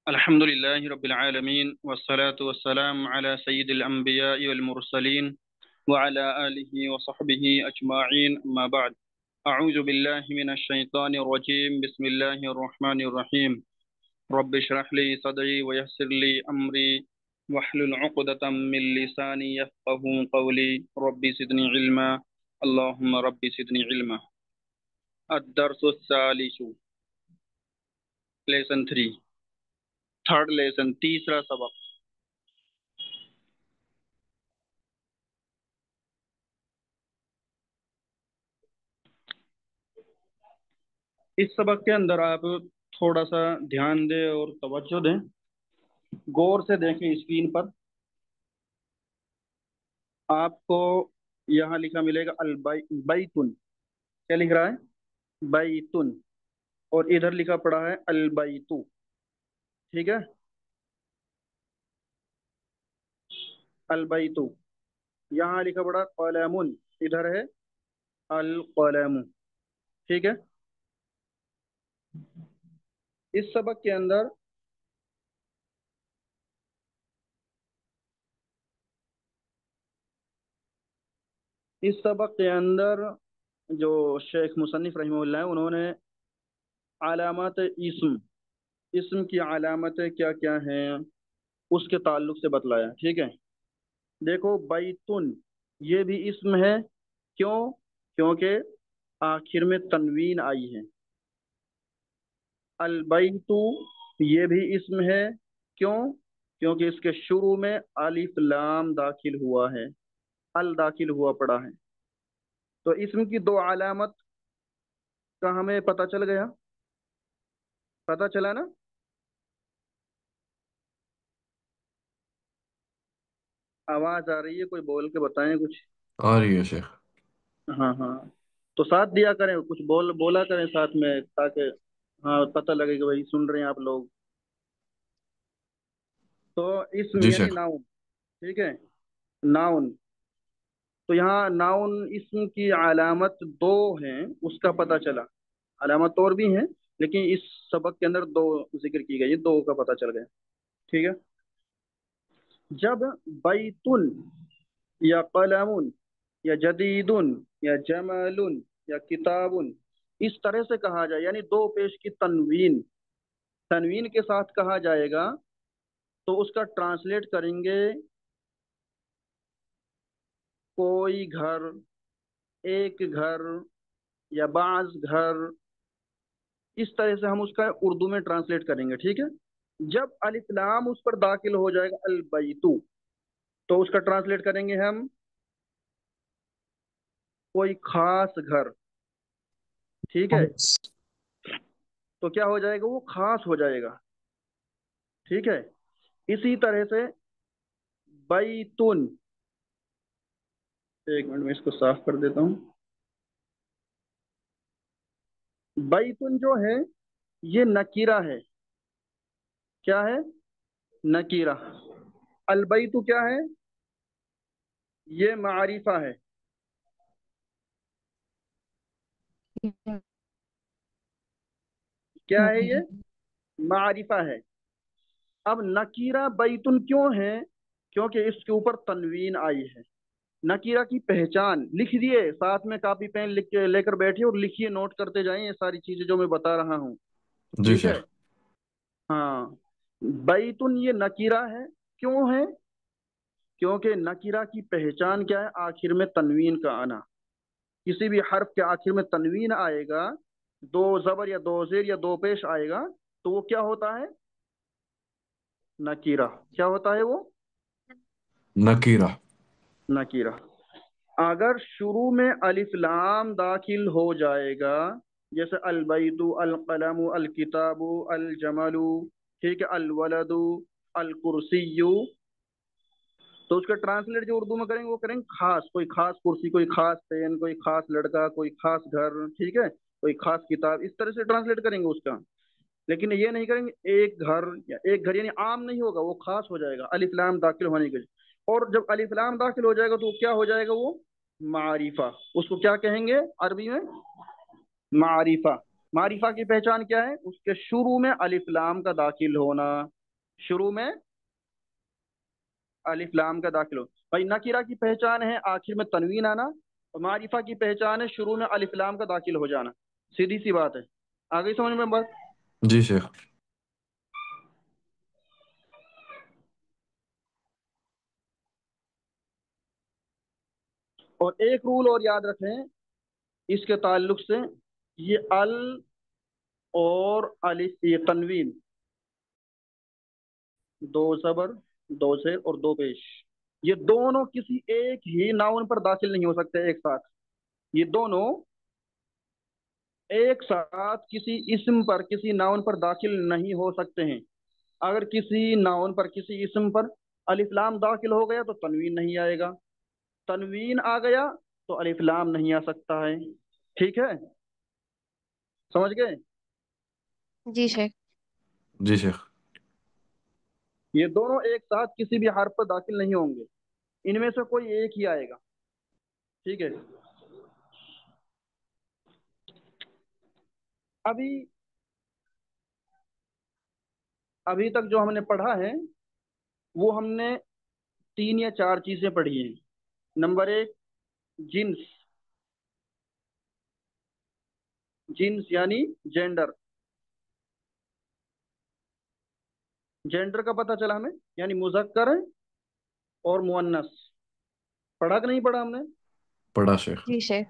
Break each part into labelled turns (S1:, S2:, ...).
S1: अल्हम्दुलिल्लाहि रब्बिल आलमीन वस्सलातु वस्सलाम अला सय्यिदिल अंबिया'i वल मुरसलीन व अला आलिहि व सहबिहि अजमाइन अम्मा बअद। अऊज़ु बिल्लाहि मिनश शैतानिर रजीम बिस्मिल्लाहिर रहमानिर रहीम। रब्बि इश्रह ली सदरी व यस्सिर ली अमरी वहलुल उक़दतम मिन लिसानी यफ़क़हू क़ौली रब्बि ज़िदनी इल्मा अल्लाहुम्मा रब्बि ज़िदनी इल्मा। अद-दर्सुस सालिसु, लेसन 3, थर्ड लेसन, तीसरा सबक। इस सबक के अंदर आप थोड़ा सा ध्यान दें और तवज्जो दें, गौर से देखें स्क्रीन पर। आपको यहाँ लिखा मिलेगा अल बैतुन। क्या लिख रहा है? बैतुन। और इधर लिखा पड़ा है अल बैतु। ठीक है, अल बैतु। यहाँ लिखा पड़ा कलमुन, इधर है अल कलमु। ठीक है, इस सबक के अंदर जो शेख मुसन्निफ रहीमहुल्लाह है, उन्होंने अलामत इस्म, इस्म की अलामतें क्या क्या हैं उसके ताल्लुक से बतलाया। ठीक है, देखो बैतुन ये भी इस्म है। क्यों? क्योंकि आखिर में तनवीन आई है। अल बैतु ये भी इस्म है। क्यों? क्योंकि इसके शुरू में अलिफ लाम दाखिल हुआ है, अल दाखिल हुआ पड़ा है। तो इस्म की दो अलामत का हमें पता चल गया, पता चला ना? आवाज आ रही है? कोई बोल के बताएं कुछ।
S2: आ रही है शेख।
S1: हाँ हाँ, तो साथ दिया करें, कुछ बोला करें साथ में, ताकि हाँ पता लगे कि भाई सुन रहे हैं आप लोग। तो इसम
S2: जी
S1: यानी
S2: शेख।
S1: नाउन। ठीक है, नाउन। तो यहाँ नाउन इसम की अलामत दो हैं, उसका पता चला। अलामत और भी हैं, लेकिन इस सबक के अंदर दो जिक्र की गई है, दो का पता चल गया। ठीक है, जब बैतुन या कलमुन या जदीदुन या जमालुन या किताबुन इस तरह से कहा जाए, यानी दो पेश की तनवीन, तनवीन के साथ कहा जाएगा, तो उसका ट्रांसलेट करेंगे कोई घर, एक घर या बाज घर। इस तरह से हम उसका उर्दू में ट्रांसलेट करेंगे। ठीक है, जब अलिफ लाम उस पर दाखिल हो जाएगा अल बैतु, तो उसका ट्रांसलेट करेंगे हम कोई खास घर। ठीक है, तो क्या हो जाएगा? वो खास हो जाएगा। ठीक है, इसी तरह से बैतुन, एक मिनट में इसको साफ कर देता हूँ। बैतुन जो है ये नकीरा है। क्या है? नकीरा। अलबैतु क्या है? ये मारिफा है। क्या है ये? मारिफा है। अब नकीरा बैतुन क्यों है? क्योंकि इसके ऊपर तनवीन आई है। नकीरा की पहचान लिख दिए, साथ में कॉपी पेन लिख के लेकर बैठिए और लिखिए, नोट करते जाइए ये सारी चीजें जो मैं बता रहा हूँ।
S2: जी
S1: ठीक है,
S2: शेख।
S1: हाँ। बैतुन ये नकीरा है। क्यों है? क्योंकि नकीरा की पहचान क्या है? आखिर में तनवीन का आना। किसी भी हर्फ के आखिर में तनवीन आएगा, दो जबर या दो जेर या दो पेश आएगा, तो वो क्या होता है? नकीरा। क्या होता है वो?
S2: नकीरा।
S1: नकीरा। अगर शुरू में अलिफ लाम दाखिल हो जाएगा, जैसे अल बैतु, अल कलमु, अल किताबु, अल जमलु, ठीक है, अल वलदु, अल कुर्सियु, तो उसका ट्रांसलेट जो उर्दू में करेंगे वो करेंगे खास, कोई खास कुर्सी, कोई खास पेन, कोई खास लड़का, कोई खास घर, ठीक है, कोई खास किताब, इस तरह से ट्रांसलेट करेंगे उसका। लेकिन ये नहीं करेंगे एक घर, या एक घर यानी आम नहीं होगा, वो खास हो जाएगा अलिफ लाम दाखिल होने के लिए। और जब अलिफ लाम दाखिल हो जाएगा तो वो क्या हो जाएगा? वो मारिफा। उसको क्या कहेंगे अरबी में? मारिफा। मारिफा की पहचान क्या है? उसके शुरू में अलिफ लाम का दाखिल होना। शुरू में अलिफ लाम का दाखिल हो। भाई नकीरा की पहचान है आखिर में तनवीन आना, और मारिफा की पहचान है शुरू में अलिफ लाम का दाखिल हो जाना। सीधी सी बात है। आ गई समझ में बात?
S2: जी शेख।
S1: और एक रूल और याद रखें इसके ताल्लुक से, ये अल और अलिफ, ये तनवीन, दो जबर, दो शेर और दो पेश, ये दोनों किसी एक ही नाउन पर दाखिल नहीं हो सकते एक साथ। ये दोनों एक साथ किसी इस्म पर, किसी नाउन पर दाखिल नहीं हो सकते हैं। अगर किसी नाउन पर, किसी इस्म पर अलिफ लाम दाखिल हो गया तो तनवीन नहीं आएगा, तनवीन आ गया तो अलिफ लाम नहीं आ सकता है। ठीक है, समझ गए?
S3: जी शेख।
S2: जी शेख।
S1: ये दोनों एक साथ किसी भी हर्फ पर दाखिल नहीं होंगे, इनमें से कोई एक ही आएगा। ठीक है। अभी अभी तक जो हमने पढ़ा है वो हमने तीन या चार चीजें पढ़ी हैं। नंबर एक, जिन्स। जिन्स यानी जेंडर। जेंडर का पता चला हमें, यानी मुजक्कर और मुअन्नस। पढ़ा कि नहीं पढ़ा हमने?
S2: पढ़ा शेख।
S3: जी शेख।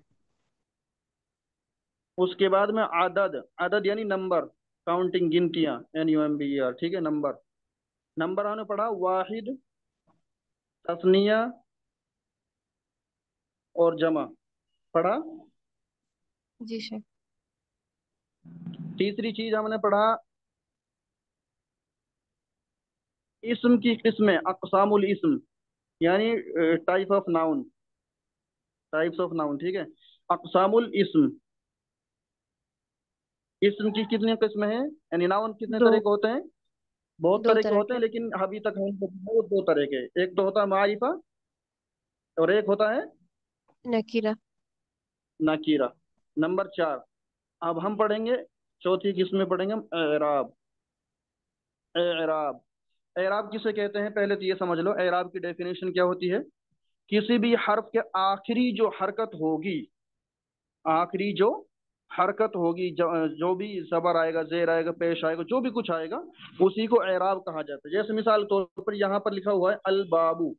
S1: उसके बाद में आदद। आदद यानी नंबर, काउंटिंग, गिनतियां, NUMBER। ठीक है, नंबर। नंबर हमने पढ़ा वाहिद, तस्निया और जमा। पढ़ा।
S3: जी शेख।
S1: तीसरी चीज हमने पढ़ा इस्म की किस्में, अकसामुल इस्म, यानी type of noun, types of noun. ठीक है, अकसामुल इस्म। इस्म की कितनी किस्में हैं, यानी नाउन कितने
S3: दो।
S1: तरह के होते हैं? बहुत
S3: दो
S1: तरह के
S3: तरह
S1: होते हैं,
S3: के।
S1: लेकिन अभी तक हम वो दो तरह के, एक तो होता है मारिफा और एक होता है
S3: नकीरा।
S1: नाकीरा। नंबर चार, अब हम पढ़ेंगे चौथी किस्म में पढ़ेंगे हम एराब। एराब। एराब किसे कहते हैं पहले तो ये समझ लो। एराब की डेफिनेशन क्या होती है? किसी भी हर्फ के आखिरी जो हरकत होगी, आखिरी जो हरकत होगी, जो भी जबर आएगा, जेर आएगा, पेश आएगा, जो भी कुछ आएगा, उसी को एराब कहा जाता है। जैसे मिसाल के तौर पर यहाँ पर लिखा हुआ है अल बाबू,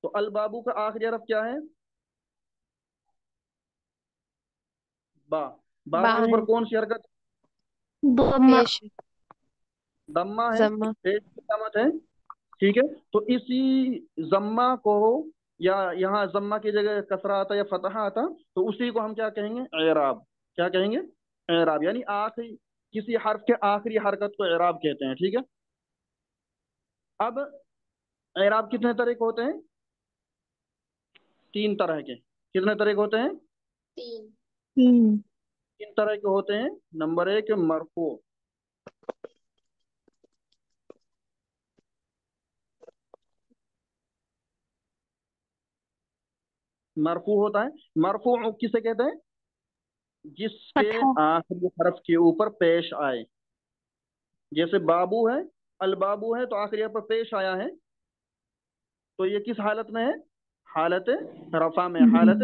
S1: तो अल बाबू का आखिरी हरफ क्या है? बा। बा के ऊपर
S3: बाहर।
S1: कौन सी हरकत?
S4: दम्मा।
S3: पेश।
S1: दम्मा है,
S3: जम्मा।
S1: पेश की अलामत है। ठीक है, तो इसी जम्मा को, या यहाँ जम्मा की जगह कसरा आता या फतहा आता, तो उसी को हम क्या कहेंगे? एराब। क्या कहेंगे? एराब, यानी आखिरी, किसी हर्फ के आखिरी हरकत को एराब कहते हैं। ठीक है। अब एराब कितने तरह के होते हैं? तीन तरह के। कितने तरह के होते हैं?
S3: तीन।
S4: तीन।
S1: तीन तरह के होते हैं। नंबर एक, मरफू। मरफू होता है। मरफू किसे कहते हैं? जिसके
S4: फतहा।
S1: आखिरी हरफ के ऊपर पेश आए। जैसे बाबू है, अल बाबू है, तो आखिरी हरफ पर पेश आया है, तो ये किस हालत में है? हालत रफा में। हालत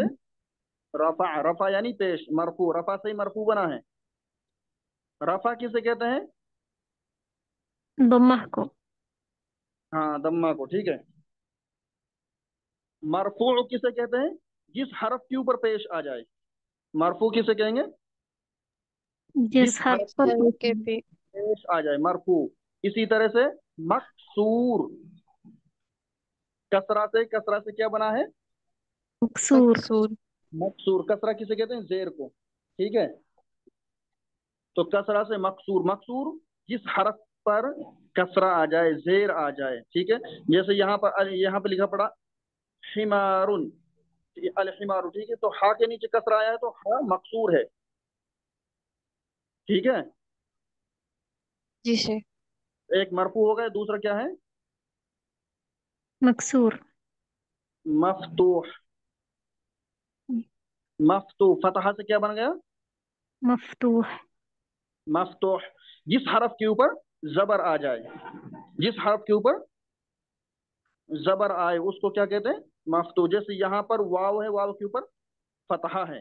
S1: रफा। रफा यानी पेश, मरफू, रफा से ही मरफू बना है। रफा किसे कहते हैं?
S4: दम्मा को।
S1: हाँ, दम्मा को। ठीक है। मरफू किसे कहते हैं? जिस हरफ के ऊपर पेश आ जाए। मरफू किसे कहेंगे? जिस
S4: जिस हर्फ
S1: हरफ
S4: पर
S1: के
S3: हर
S1: ऊपर
S3: के पे।
S1: पेश आ जाए, मरफू। इसी तरह से मकसूर। कसरा से क्या बना है?
S4: मकसूर।
S3: मकसूर।
S1: मकसूर। कसरा किसे कहते हैं? जेर को। ठीक है, तो कसरा से मकसूर। मकसूर जिस हरफ पर कसरा आ जाए, जेर आ जाए। ठीक है, जैसे यहाँ पर लिखा पड़ा हिमारुन, अल हिमारू। ठीक है, तो हा के नीचे कसरा आया है, तो हा मकसूर है। ठीक है,
S3: जी शेख।
S1: एक मरफू हो गया, दूसरा क्या है?
S4: मकसूर।
S1: मफतूह। मफतूह फतहा से क्या बन गया?
S4: मफतूह।
S1: मफतूह जिस हरफ के ऊपर जबर आ जाए, जिस हर्फ के ऊपर जबर आए उसको क्या कहते हैं? मफ्तू। जैसे यहाँ पर वाव है, वाव के ऊपर फतहा है,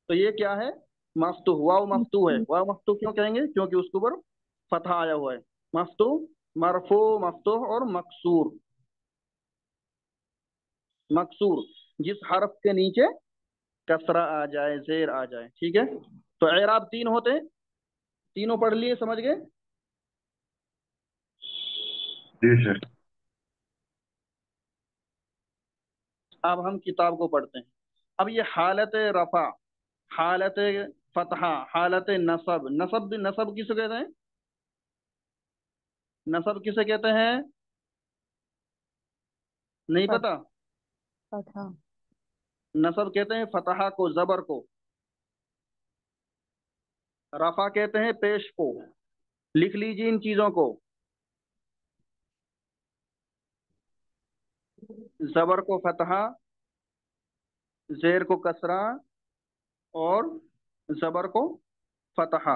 S1: तो ये क्या है? मफ्तू। वाव मफ्तू है। वाव मफ्तू क्यों कहेंगे? क्योंकि उसके ऊपर फतहा आया हुआ है। मफ्तू, मरफू, मफ्तूह और मकसूर। मकसूर जिस हर्फ के नीचे कसरा आ जाए, जेर आ जाए, ठीक है। तो एराब तीन होते हैं, तीनों पढ़ लिए, समझ गए?
S2: जी शेख।
S1: अब हम किताब को पढ़ते हैं। अब ये हालत रफा, हालत फतहा, हालत नसब। नसब, नसब किसे कहते हैं? नसब किसे कहते हैं? नहीं
S3: फत
S1: पता?
S3: फतहा।
S1: नसब कहते हैं फतहा को, जबर को। रफा कहते हैं पेश को। लिख लीजिए इन चीजों को। जबर को फतहा, जेर को कसरा, और जबर को फतहा,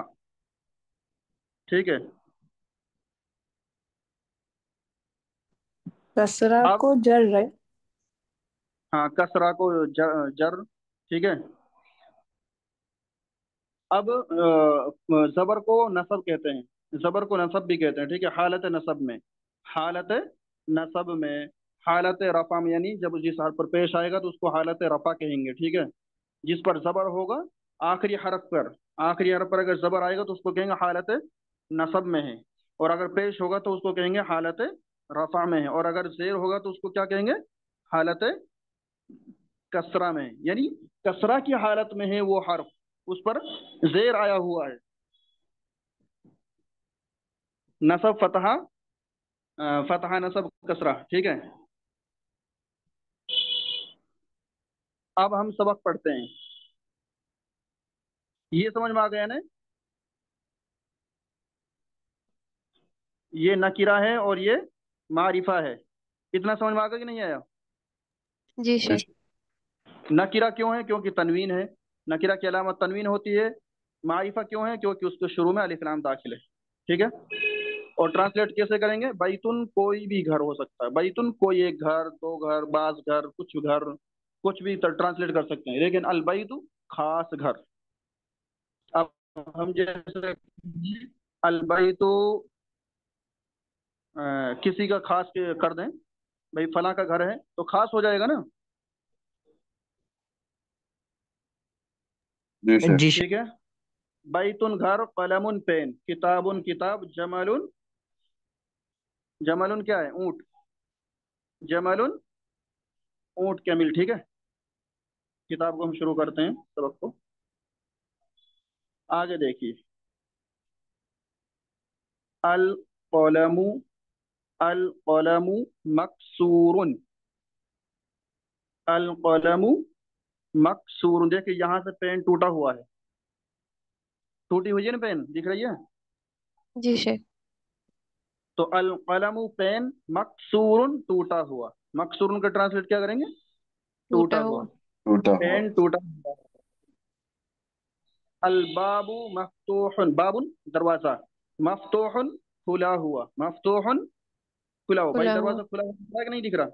S1: ठीक है।
S5: कसरा
S1: अब
S5: को जर है।
S1: हाँ, कसरा को जर, ठीक है। अब जबर को नसब कहते हैं, जबर को नसब भी कहते हैं, ठीक है। हालत नसब में, हालत नसब में, हालत रफा में, यानी जब जिस हर्फ पर पेश आएगा तो उसको हालत रफा कहेंगे, ठीक है। जिस पर जबर होगा आखिरी हरफ पर, आखिरी हरफ पर अगर जबर आएगा तो उसको कहेंगे हालत नसब में है, और अगर पेश होगा तो उसको कहेंगे हालत रफा में है, और अगर जेर होगा तो उसको क्या कहेंगे? हालत कसरा में है। यानी कसरा की हालत में है वो हर्फ, उस पर जेर आया हुआ है। नसब फतहा, फतहा नसब कसरा, ठीक है। अब हम सबक पढ़ते हैं। ये समझ में आ गया ना? ये नकीरा है और ये मारिफा है। इतना समझ में आ गया कि नहीं आया?
S3: जी
S2: जी
S3: शेख।
S2: शेख।
S1: नकीरा क्यों है? क्योंकि तनवीन है। नकीरा की अलामत तनवीन होती है। मारिफा क्यों है? क्योंकि उसके शुरू में अलिफ लाम दाखिल है, ठीक है। और ट्रांसलेट कैसे करेंगे? बैतुन कोई भी घर हो सकता है, बैतुन कोई एक घर, दो घर, बास घर, कुछ घर, कुछ भी ट्रांसलेट कर सकते हैं, लेकिन अलबैतु खास घर। अब हम जैसे अलबैतु किसी का खास कर दें, भाई फला का घर है तो खास हो जाएगा ना,
S2: जी शेख।
S6: जी
S1: ठीक है। बैतुन घर, कलमुन पेन, किताबुन किताब, जमलुन, जमलुन क्या है? ऊंट। जमलुन ऊंट कैमिल, ठीक है। किताब को हम शुरू करते हैं सबक को। आगे देखिए, अल कलमु, अल कलमु मकसूरुन, अल कलमु मकसूरुन। देखिए यहाँ से पेन टूटा हुआ है, टूटी हुई है ना पेन, दिख रही है?
S3: जी शेख।
S1: तो अल कलमु पेन, मकसूरुन टूटा हुआ। मकसूरुन का ट्रांसलेट क्या करेंगे?
S3: टूटा
S1: टूटा हुआ।
S3: हुआ।
S2: टूटा हुआ।
S1: पेन टूटा हुआ। अल बाबू मफ्तूहुन, बाबुन दरवाजा, मफ्तूहुन खुला हुआ, मफ्तूहुन खुला हुआ। भाई
S3: खुला हुआ।
S1: दरवाजा खुला हुआ दिख रहा है कि नहीं दिख रहा?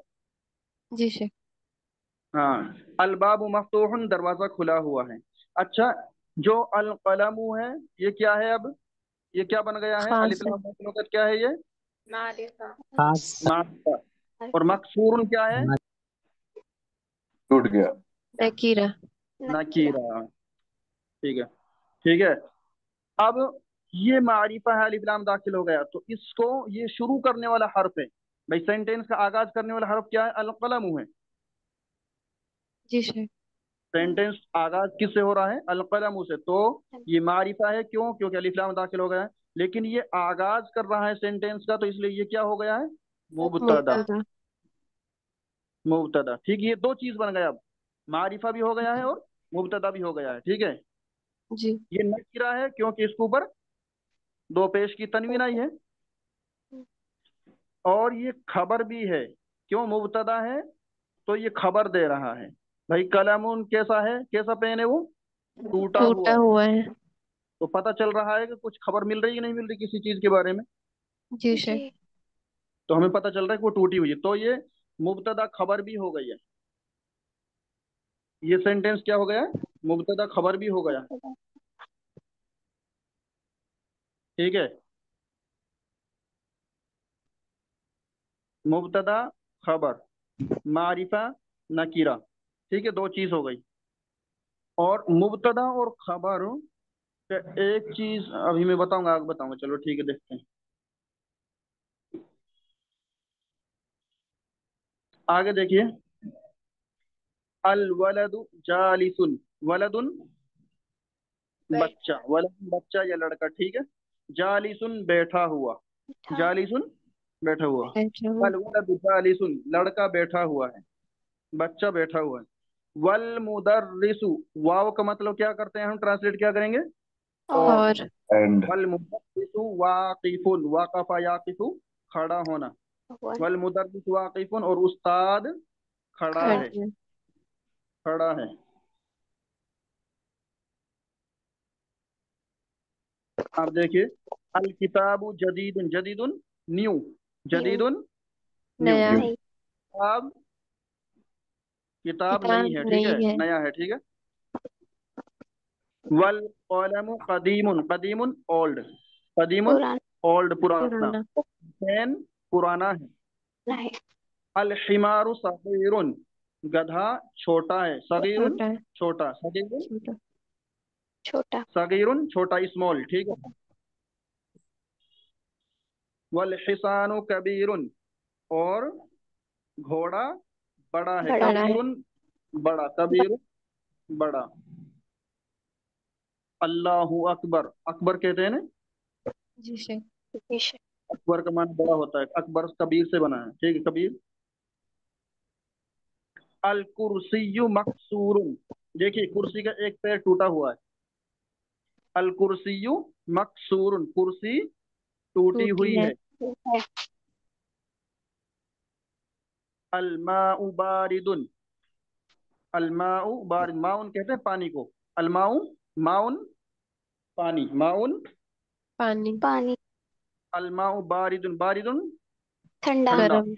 S3: जी शेख।
S1: हाँ, अल बाबू मफ्तूहुन दरवाजा खुला हुआ है। अच्छा, जो अल कलमु है ये क्या है? अब ये क्या बन गया है? अलिफ
S3: खास है।
S1: लाम मिम नून, क्या है ये?
S6: खास।
S1: मारिफा। और मकसूरुन क्या है?
S2: टूट गया।
S3: नकीरा।
S1: नकीरा, ठीक है, ठीक है। अब ये मारिफा है, अलिफ लाम दाखिल हो गया, तो इसको ये शुरू करने वाला हर्फ है। भाई सेंटेंस का आगाज करने वाला हर्फ क्या है? अल कलमु है।
S3: जी शेख।
S1: सेंटेंस आगाज किससे हो रहा है? अल कलमु से। तो ये मारिफा है, क्यों? क्योंकि अलिफ लाम दाखिल हो गया है। लेकिन ये आगाज कर रहा है सेंटेंस का, तो इसलिए ये क्या हो गया है? मुबतदा।
S3: मुब्तदा।
S1: मुबतदा, ठीक। ये दो चीज बन गया अब, मारिफा भी हो गया है और मुबतदा भी हो गया है, ठीक है।
S3: जी।
S1: ये नकीरा है क्योंकि इसके ऊपर दो पेश की तनवीन आई है, और ये खबर भी है। क्यों? मुबतदा है तो ये खबर दे रहा है। भाई कलमुन कैसा है? कैसा पेन है वो? टूटा
S3: टूटा
S1: हुआ है।
S3: हुआ है।
S1: तो पता चल रहा है कि कुछ खबर मिल रही है कि नहीं मिल रही किसी चीज के बारे में।
S3: जी
S6: जी।
S3: शेख।
S1: तो हमें पता चल रहा है कि वो टूटी हुई है, तो ये मुब्तदा खबर भी हो गई है। ये सेंटेंस क्या हो गया? मुब्तदा खबर भी हो गया। ठीक है, मुब्तदा खबर, मारिफा, नकीरा। ठीक है, दो चीज हो गई। और मुब्तदा और खबर का एक चीज अभी मैं बताऊंगा, आगे बताऊंगा। चलो ठीक है, देखते हैं आगे। देखिए, अल वलदु जालिसुन, वलदुन बच्चा, वलदुन बच्चा या लड़का। ठीक है, जालिसुन बैठा हुआ,
S6: बैठा।
S1: जालिसुन बैठा हुआ।
S3: बैठा हुआ।
S1: अल वलदु जालिसुन लड़का बैठा हुआ है, बच्चा बैठा हुआ है। वल मुदर्रिसु, वाव का मतलब क्या करते हैं हम, ट्रांसलेट क्या करेंगे? और।
S3: और।
S2: एंड
S1: वल मुदर्रिसु वाकिफुन, वाकफा याकिफु खड़ा होना।
S6: वन।
S1: वल मुदर्रिसु वाकिफुन, और उस्ताद खड़ा
S6: खड़ा।
S1: है,
S3: खड़े।
S1: खड़ा है। आप देखिए, अल किताबु जदीदुन, जदीदुन न्यू,
S6: न्यू।
S1: जदीदुन न्यू।
S3: नया।
S2: न्यू
S6: नहीं।
S1: किताब, किताब नई
S3: किताब
S1: है, ठीक है,
S3: नहीं है।
S1: नया है, ठीक है। वल कलमु कदीमुन, कदीमुन ओल्ड, कदीमुन
S6: पुराना।
S1: ओल्ड पुराना।
S3: पुराना।
S1: फैन पुराना है।
S6: नहीं।
S1: अल हिमारु सगीरुन, गधा छोटा है, सगीरुन
S3: छोटा है।
S1: छोटा, सगीरुन
S3: छोटा।
S6: छोटा।
S1: सगीरुन छोटा, स्मॉल, ठीक है। वल हिसानु कबीरुन, और घोड़ा बड़ा है,
S6: बड़ा।
S3: बड़ा है।
S1: कबीरुन बड़ा, कबीरुन बड़ा। अल्लाहु अकबर, अकबर कहते हैं ना,
S3: जी शेख।
S6: विषय।
S1: अकबर का माना बड़ा होता है, अकबर कबीर से बना है, ठीक है, कबीर। अल कुर्सियु मकसूरुन, देखिए कुर्सी का एक पैर टूटा हुआ है। अल कुर्सियु मकसूरुन, कुर्सी टूटी
S3: टूटी
S1: हुई
S3: है।
S1: है। अल माउ बारिदुन, अल माउ बारिद, माउन कहते हैं पानी को। अल माउ, माउन पानी, माउन।
S3: पानी।
S6: पानी।
S1: अल माउ बारिदुन, बारिदुन
S6: ठंडा।
S1: ठंडा,
S3: गरम।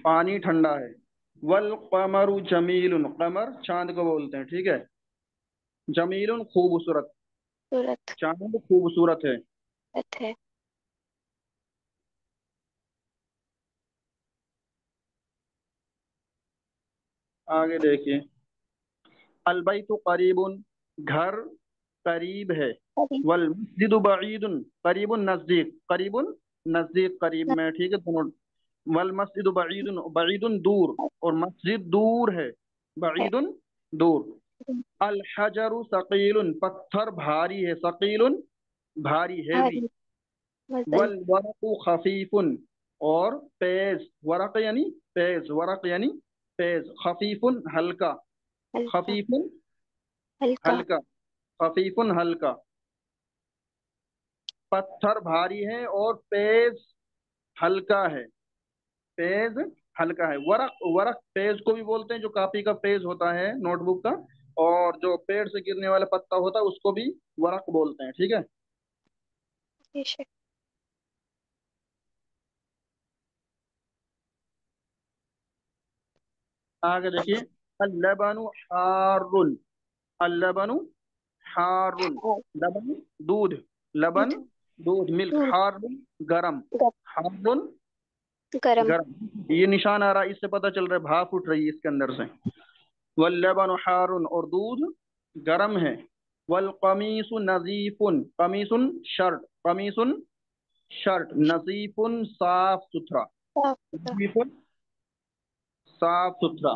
S1: पानी ठंडा है। वल कमरु जमीलुन, कमर चांद को बोलते हैं, ठीक है। जमीलुन खूबसूरत,
S6: सूरत।
S1: चांद खूबसूरत है।
S6: है।
S1: आगे देखिए, अल बैतु करीबुन, घर करीब है।
S6: करीब।
S1: वल मस्जिदु बईदुन, करीबुन नजदीक, करीबुन नजदीक, करीब में, ठीक है, दोनों। वल मस्जिदु बईदुन, बईदुन दूर, और मस्जिद दूर है,
S6: है।
S1: बईदुन दूर। अल हजरु सकीलुन, पत्थर भारी है, सकीलुन भारी, हेवी।
S6: भारी। वजन।
S1: वल वरकु खफीफुन, और पेज, वरक यानी पेज, वरक यानी पेज, खफीफुन हल्का,
S6: हल्का।
S1: खफीफुन
S6: हल्का।
S1: हल्का, खफीफुन हल्का। पत्थर भारी है और पेज हल्का है, पेज हल्का है। वरक, वरक पेज को भी बोलते हैं, जो कॉपी का पेज होता है, नोटबुक का। और जो पेड़ से गिरने वाला पत्ता होता है उसको भी वरक बोलते हैं, ठीक है।
S6: विषय।
S1: आगे देखिए, अल्लबनु हारुन, अल्लबनु हारुन, लबन दूध, लबन
S6: दूध।
S1: दूध, मिल्क,
S6: दूध।
S1: हारुन गरम, हारुन
S6: गरम।
S1: गरम। ये निशान आ रहा है, इससे पता चल रहा है भाप उठ रही है इसके अंदर से। वल्लबनु हारुन, और दूध गरम है। वल कमीसु नजीफुन, कमीसुन शर्ट, कमीसुन शर्ट, नजीफुन साफ सुथरा,
S6: साफ सुथरा।
S1: नजीफुन साफ सुथरा।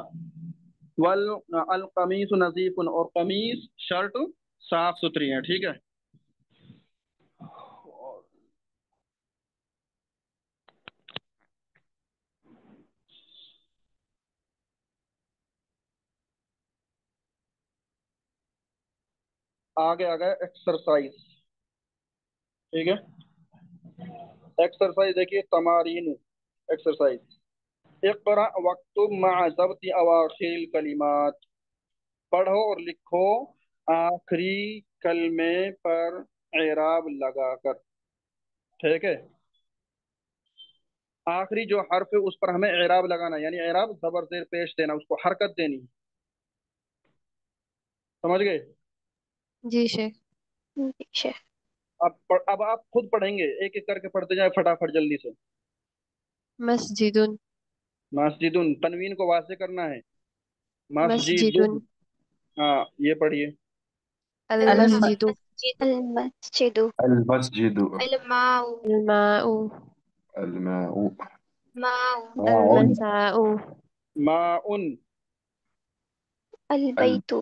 S1: वल अल कमीस नजीफुन, और कमीज शर्ट साफ सुथरी है, ठीक है। आगे आ गया एक्सरसाइज, ठीक है। एक्सरसाइज देखिए, तमारीन एक्सरसाइज। इक़रा वक्तुब मअ ज़ब्ति अवाखिल कलिमात, पढ़ो और लिखो आखिरी कलमे पर एराब लगाकर, ठीक है। आखिरी जो हर्फ है उस पर हमें एराब लगाना, यानी एराब जबर जेर पेश देना, उसको हरकत देनी। समझ गए?
S3: जी शेख।
S6: जी शेख।
S1: अब आप खुद पढ़ेंगे, एक एक करके पढ़ते जाए फटाफट जल्दी से।
S3: मस्जिदुन।
S1: मस्जिदुन, तनवीन को वासे करना है।
S3: मस्जिदुन।
S1: मस्जिदुन। हाँ, ये पढ़िए।
S3: अल
S6: अल
S3: मस्जिदु।
S6: अल मस्जिदु।
S2: अल मस्जिद।
S6: अल माउ।
S3: अल माउ।
S2: अल माउ।
S6: माउ।
S3: अल
S2: माउन।
S3: मसाउ।
S1: माउन।
S6: अल
S2: अल
S6: बैतु।
S2: बैतु।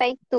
S6: बैतु।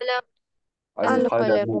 S3: कलमुन।
S2: अल
S3: अल
S2: कलमु।
S3: कलमु।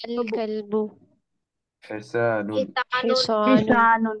S3: अल कल्बु।
S2: हिसानुन।
S6: हिसानुन।
S3: हिसानुन।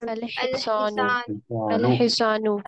S3: अल
S6: अल
S3: हिसानु।
S6: हिसान।
S3: अल
S2: हिसानु।
S3: हिसानु।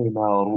S2: हिमारु।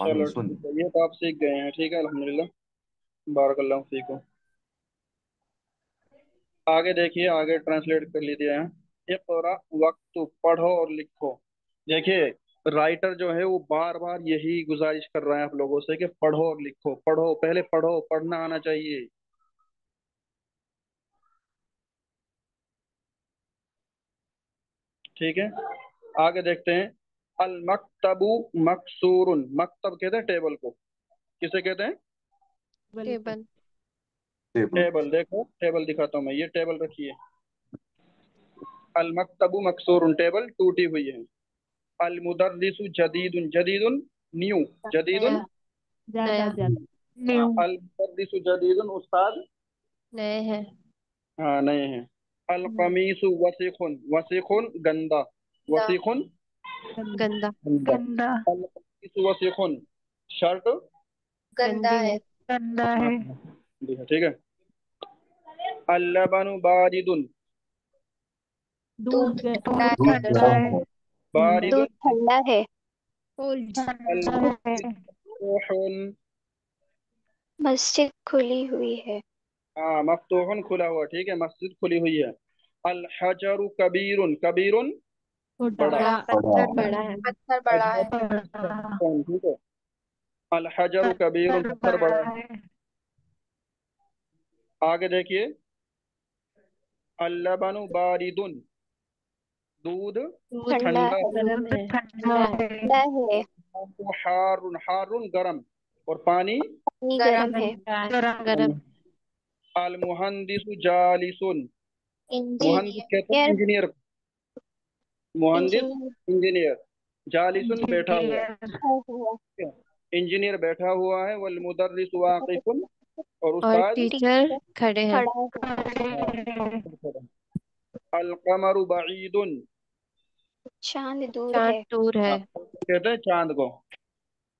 S1: चलो
S2: कमीसुन।
S1: ठीक है, ये तो आप सीख गए हैं। ठीक है, अल्हम्दुलिल्लाह, बारकल्लाहु फीकुम। आगे देखिए, आगे ट्रांसलेट कर लीजिए यहाँ। इक़रा वक्त, पढ़ो और लिखो। देखिए, राइटर जो है वो बार बार यही गुजारिश कर रहा है आप लोगों से कि पढ़ो और लिखो। पढ़ो, पहले पढ़ो, पढ़ना आना चाहिए। ठीक है, आगे देखते हैं। अल मकतबु मकसूरुन, मकतब कहते हैं टेबल को। किसे कहते हैं?
S3: टेबल।
S2: टेबल।
S1: टेबल। देखो, टेबल दिखाता हूँ मैं, ये टेबल रखी है। अल मकतबु मकसूरुन, टेबल टूटी हुई है। अल मुदर्रिसु जदीदुन, जदीदुन न्यू,
S3: नया।
S1: जदीदुन।
S3: नया।
S1: हाँ,
S4: न्यू
S1: अल मुदर्रिसु जदीदुन, उस्ताद
S3: नए हैं।
S1: हाँ नए हैं। अल कमीसु वसीखुन, वसीखुन गंदा,
S6: दा।
S1: वसीखुन
S3: गंदा।
S1: गंदा।
S4: गंदा
S1: अल कमीसु वसीखुन, शर्ट
S6: गंदा
S3: गंदी
S6: है।
S3: है।
S4: गंदा
S1: हाँ,
S4: है
S1: जी हाँ, ठीक है। अल लबनु बारिदुन,
S6: दूध ठंडा
S4: दूध
S2: दूध
S6: है।
S4: ठंडा
S2: गर्म
S4: है
S2: है।
S6: दूध
S1: बारिदुन
S6: ठंडा है।
S1: अल
S4: ठंडा है
S1: मफ्तूहुन,
S6: मस्जिद खुली हुई है।
S1: हाँ मफ्तूहुन खुला हुआ, ठीक है, मस्जिद खुली हुई है। अल हजरु कबीरुन, कबीरुन बड़ा।
S3: बड़ा।
S2: बड़ा।
S3: पत्थर बड़ा है।
S6: पत्थर बड़ा है।
S4: बड़ा
S1: ठीक है। अल हजरु कबीरुन,
S4: पत्थर
S1: पत्थर बड़ा
S4: बड़ा
S1: है।
S4: है
S1: आगे देखिए। अल लबनु बारिदुन, दूध
S3: दूध
S6: ठंडा
S1: ठंडा
S6: है।
S1: है।
S3: गर्म
S4: दूध
S3: है।
S4: ठंडा है
S6: ठंडा है।
S1: हारुन, हारुन गरम, और पानी
S6: पानी गरम है।
S4: गरम
S3: गरम।
S1: अल मुहंदिसु जालिसुन, मुहंदिस कहते हैं
S6: इंजीनियर।
S1: इंजीनियर, मुहंदिस
S6: इंजीनियर
S1: इंजीनियर। जालिसुन बैठा हुआ,
S4: इंजीनियर
S6: हुआ।
S1: ठीक है? इंजीनियर बैठा हुआ है। वल मुदर्रिस वाक़िफुन, और
S3: और
S1: उस्ताद
S3: टीचर खड़े हैं।
S6: खड़ा है।
S1: अल कमरु बईदुन,
S6: चांद दूर
S3: चांद
S6: है।
S3: दूर है।
S1: कहते हैं चांद को।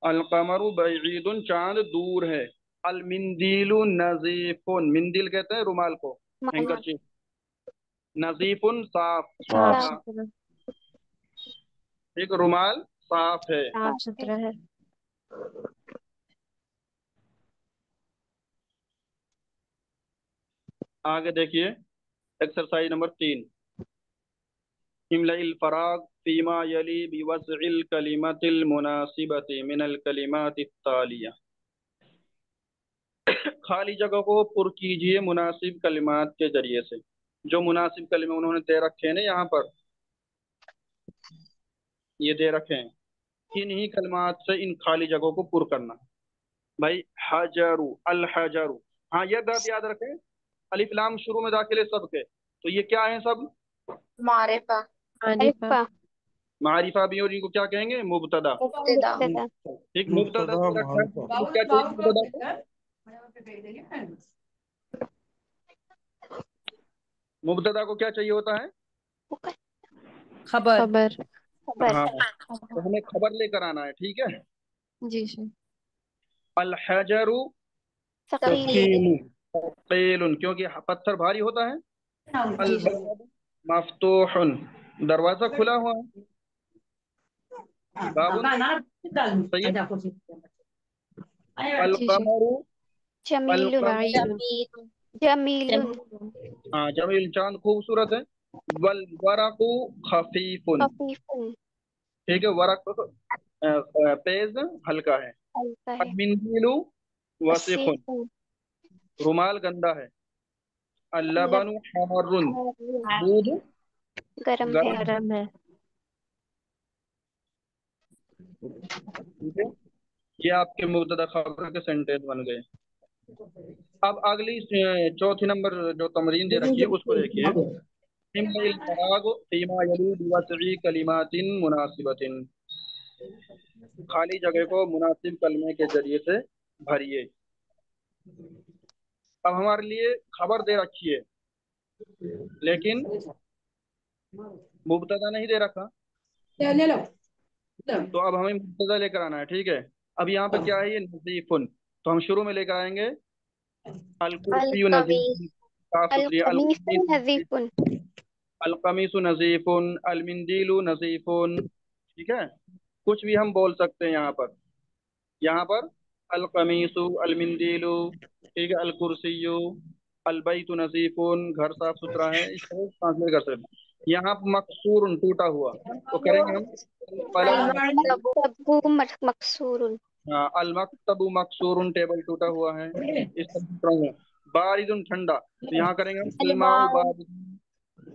S1: अल कमरु बईदुन, चांद दूर है। अल मिंदीलु नजीफुन, मिंदिल कहते हैं रुमाल को,
S6: माला।
S1: हैंकरचीफ। नजीफुन साफ
S3: साफ
S1: सुथरा,
S2: साफ।
S3: सुथरा।
S1: एक रुमाल साफ है।
S3: साफ सुथरा है।
S1: आगे देखिए, एक्सरसाइज नंबर 3। इमलाइल फराग फीमा यली बिवज़इल कलिमतिल मुनासिबति मिनल कलिमातित तालिया। खाली जगह को पुर कीजिए मुनासिब कलिमात के जरिए से। जो मुनासिब कलिमे उन्होंने दे रखे हैं ना यहाँ पर, ये दे रखे हैं, इन्हीं कलिमात से इन खाली जगहों को पुर करना। भाई, हजरु, अल हजरु, हाँ ये बात याद रखें, अलिफ लाम शुरू में दाखिल है सबके, तो ये क्या है सब?
S6: मारिफा।
S3: आरिफा।
S6: अल्फा।
S1: मारिफा भी, और इनको क्या कहेंगे? मुबतदा।
S6: मुब्तदा।
S1: ठीक, मुबतदा दे रखा है, तो क्या चाहिए मुबतदा को? मुबतदा को क्या चाहिए होता है?
S5: खबर।
S3: खबर।
S6: खबर।
S1: हाँ, तो हमें खबर लेकर आना है, ठीक है।
S3: जी शेख।
S1: अल हजरु
S6: सकील।
S1: सकीलु, सकीलुन, क्योंकि पत्थर भारी होता है। अल
S3: जी शेख।
S1: बाब मफ्तूहुन, दरवाजा खुला हुआ है। बाबुन, सही है। अल
S3: जी शेख।
S1: कमरु, अल
S6: जमीलुन।
S1: कमरु
S3: बाईदुन।
S6: जमील। जमीलुन
S1: हाँ जमील, चांद खूबसूरत है। वल वरकु खफीफुन,
S6: खफीफुन
S1: ठीक है, वरक पेज हल्का है।
S6: हल्का
S1: अल
S6: है।
S1: मिंदीलु वसीखुन,
S6: वसीकुन
S1: रुमाल गंदा है। अल लबनु हारुन,
S6: लबन
S1: दूध
S6: गरम है।
S1: गर्म है।
S3: गरम है।
S1: ठीक है, ये आपके मुब्तदा खबर के सेंटेंस बन गए। अब अगली चौथी नंबर जो तमरीन दे रखी है उसको देखिए। इम्लइल फराग फीमा यली बिवस्ई कलिमातिन मुनासिबतिन, खाली जगह को मुनासिब कलमे के जरिए से भरिए। अब हमारे लिए खबर दे रखी है, लेकिन मुब्तदा नहीं दे रखा, तो अब हमें मुब्तदा लेकर आना है। ठीक है, अब यहाँ पे क्या है, ये नजीफुन, तो हम शुरू में लेकर आएंगे अल
S6: अल
S1: कुर्सी
S6: कमीस
S1: नजीफुन, साफ
S6: अल
S1: सुथरी। अल
S6: कमीस
S1: कमीस,
S6: नजीफुन
S1: अल कमीसु नजीफुन, अल मिंदीलु नजीफुन। ठीक है, कुछ भी हम बोल सकते हैं यहाँ पर। यहाँ पर अल कमीसु, अल मिंदीलु, ठीक है, अल कुर्सियु, अल बैतु नजीफुन, घर साफ सुथरा है, इस तरह ट्रांसलेट कर सकते हैं। यहाँ पर मकसूर, टूटा हुआ, तो करेंगे हम अल
S6: अल
S1: कलम मकसूर।
S6: मकतबु मकसूरुन
S1: हाँ, अल मकतबु मकसूरुन, टेबल टूटा हुआ है, इस तरह से ट्रांसलेट। बारिदुन ठंडा, तो यहाँ करेंगे हम
S6: अल
S1: अलमाउ
S6: माउ
S1: बारिदुन,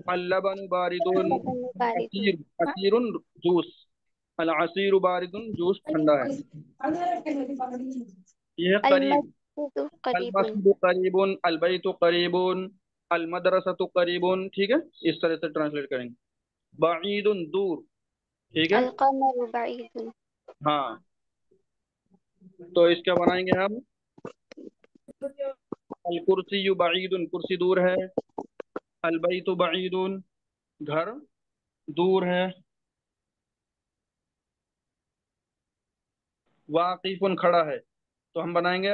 S1: अल लबनु बारिदुन,
S6: लबन बारिदुन
S1: असीर असीरुन जूस, अल असीरु बारिदुन, जूस ठंडा है। ये है
S6: अल
S1: करीब।
S6: मस्जिदु
S1: अल
S6: करीबुन
S1: मस्जिदु करीबुन, अल बैतु करीबुन, अल मदरसतु करीबुन। ठीक है, इस तरह से ट्रांसलेट करेंगे। बाईदुन दूर, ठीक है।
S6: अल कमरु बईदुन
S1: हाँ, तो इसका बनाएंगे हम अल कुर्सी बाईदुन, कुर्सी दूर है। अल बैतु बाईदुन, घर दूर है। वाकिफुन खड़ा है, तो हम बनाएंगे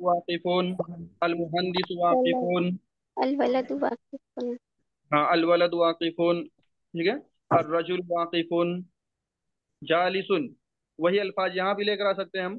S1: वाकिफुन, अल मुहंदिस वाकिफुन।
S6: अल वलदु वाकिफुन
S1: हाँ, अल वलद वाकिफुन, ठीक है। अर रजुल वाकिफुन, जालिसुन, वही अल्फाज यहाँ भी लेकर आ सकते हैं हम।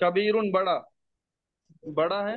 S1: कबीरुन बड़ा, बड़ा है।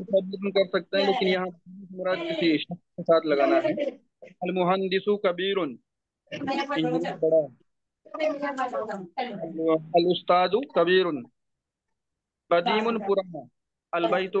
S1: कबीरुन कर सकते हैं, लेकिन यहाँ मुराद किसी शख्स के साथ लगाना है। अल मुहंदिसु कबीरुन, इंजीनियर बड़ा है। अल उस्तादु कबीरुन, कदीमुन पुराना। अल बैतु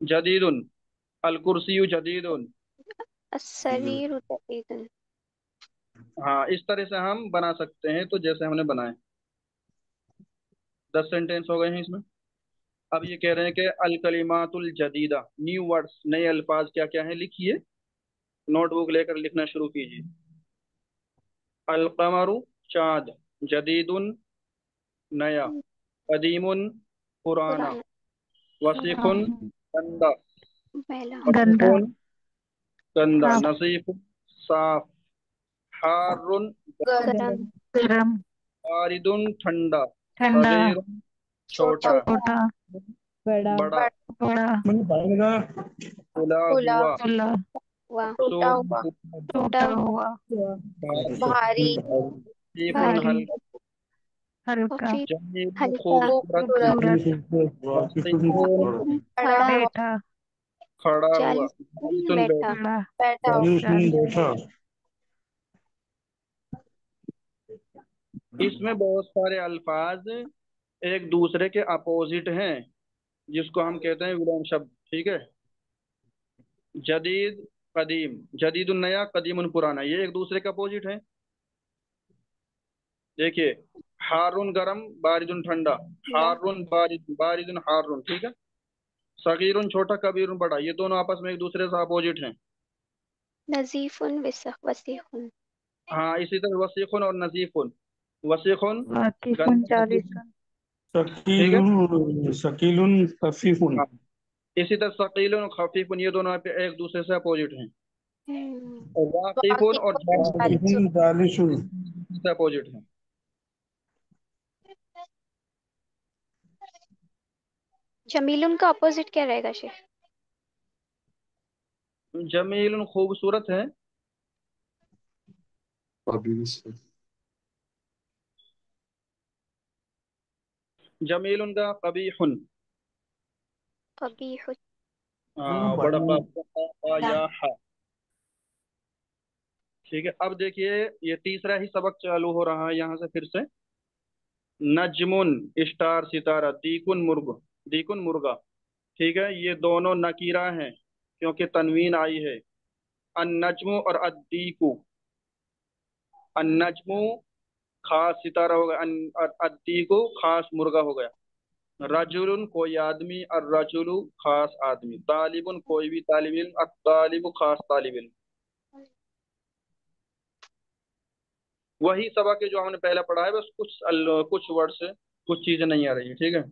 S1: जदीदुन, अल कुर्सियु जदीदुन।
S6: अस्सरीरु जदीदुन
S1: हाँ, इस तरह से हम बना सकते हैं, तो जैसे हमने बनाए। 10 सेंटेंस हो गए हैं इसमें। अब ये कह रहे हैं कि अल कलिमातुल जदीदा, न्यू वर्ड्स, नए अल्फाज क्या क्या है, लिखिए। नोटबुक लेकर लिखना शुरू कीजिए। अल कमरु चाँद, जदीदुन नया, कदीमुन पुराना,
S6: पुराना
S1: वसीफुन गंदा,
S6: मैला
S4: गंदा
S1: खफीफुन गंदा,
S4: साफ
S1: नसीफुन साफ, हारुन गर्म,
S6: गरम
S4: गरम
S1: बारिदुन ठंडा,
S4: ठंडा
S1: सगीरुन छोटा,
S6: छोटा
S4: छोटा
S1: बड़ा,
S4: बड़ा
S1: खुला
S6: खुला
S1: हुआ,
S4: खुला
S6: हुआ
S1: मकसूद,
S6: टूटा
S4: टूटा हुआ
S1: भारी,
S6: भारी
S1: खफीफुन
S6: भारी
S4: भारी
S1: हल्का,
S4: हल्का
S6: खफीफ
S1: जमील
S6: हल्का
S1: खूबसूरत,
S4: खूबसूरत
S1: वसीफुन
S6: खड़ा हुआ
S4: बैठा
S1: खड़ा हुआ,
S6: जालिस
S1: जालिसुन
S6: बैठा
S4: खड़ा
S6: बैठा हुआ
S4: चालीस
S1: इसमें बहुत सारे अल्फाज एक दूसरे के अपोजिट हैं, जिसको हम कहते हैं विलोम शब्द। ठीक है, जदीद कदीम, जदीदुन नया, कदीमुन पुराना, ये एक दूसरे के अपोजिट हैं। देखिए, हारुन गरम, बारिदुन ठंडा,
S6: ठंडा
S1: हारुन बारिद, बारिदुन हारुन, ठीक है। सगीरुन छोटा, कबीरुन बड़ा, ये दोनों आपस में एक दूसरे से अपोजिट हैं।
S6: नजीफुन वसीहुन
S1: हाँ, इसी तरह वसीखुन और नजीफुन। वसीखुन
S4: वाकिफ
S1: गंदा,
S4: चालीस
S1: नजीफुन, ठीक है।
S5: शकीलुन खफीफुन।
S1: हाँ, इसी तरह सकीलुन और खफीफुन, ये दोनों एक दूसरे से अपोजिट हैं। और वाकिफुन और
S6: वाकिफुन
S1: जालिसुन
S6: जालिसुन
S5: वाकिफुन जालिसुन।
S1: से अपोजिट हैं।
S6: जमीलुन का अपोजिट क्या रहेगा शेख?
S1: जमील खूबसूरत है।
S2: कबीस
S1: जमील का कबीहुन।
S6: कबीह
S1: बड़ा
S5: बड़ा
S1: का या हा। ठीक है, अब देखिए ये तीसरा ही सबक चालू हो रहा है यहाँ से फिर से। नजमुन स्टार सितारा, दीकुन मुर्ग, दीकुन मुर्गा। ठीक है, ये दोनों नकीरा हैं क्योंकि तनवीन आई है। अन नजमु और अद्दीकु। अन नजमु खास सितारा हो गया, और अद्दीकु खास मुर्गा हो गया। रजुलन कोई आदमी, और रजुलु खास आदमी। तालिबुन कोई भी तालिब इल्म, और तालिबु खास तालिब इल्म। वही सबक है जो हमने पहले पढ़ा है, बस कुछ वर्ड से कुछ चीजें नहीं आ रही है। ठीक है।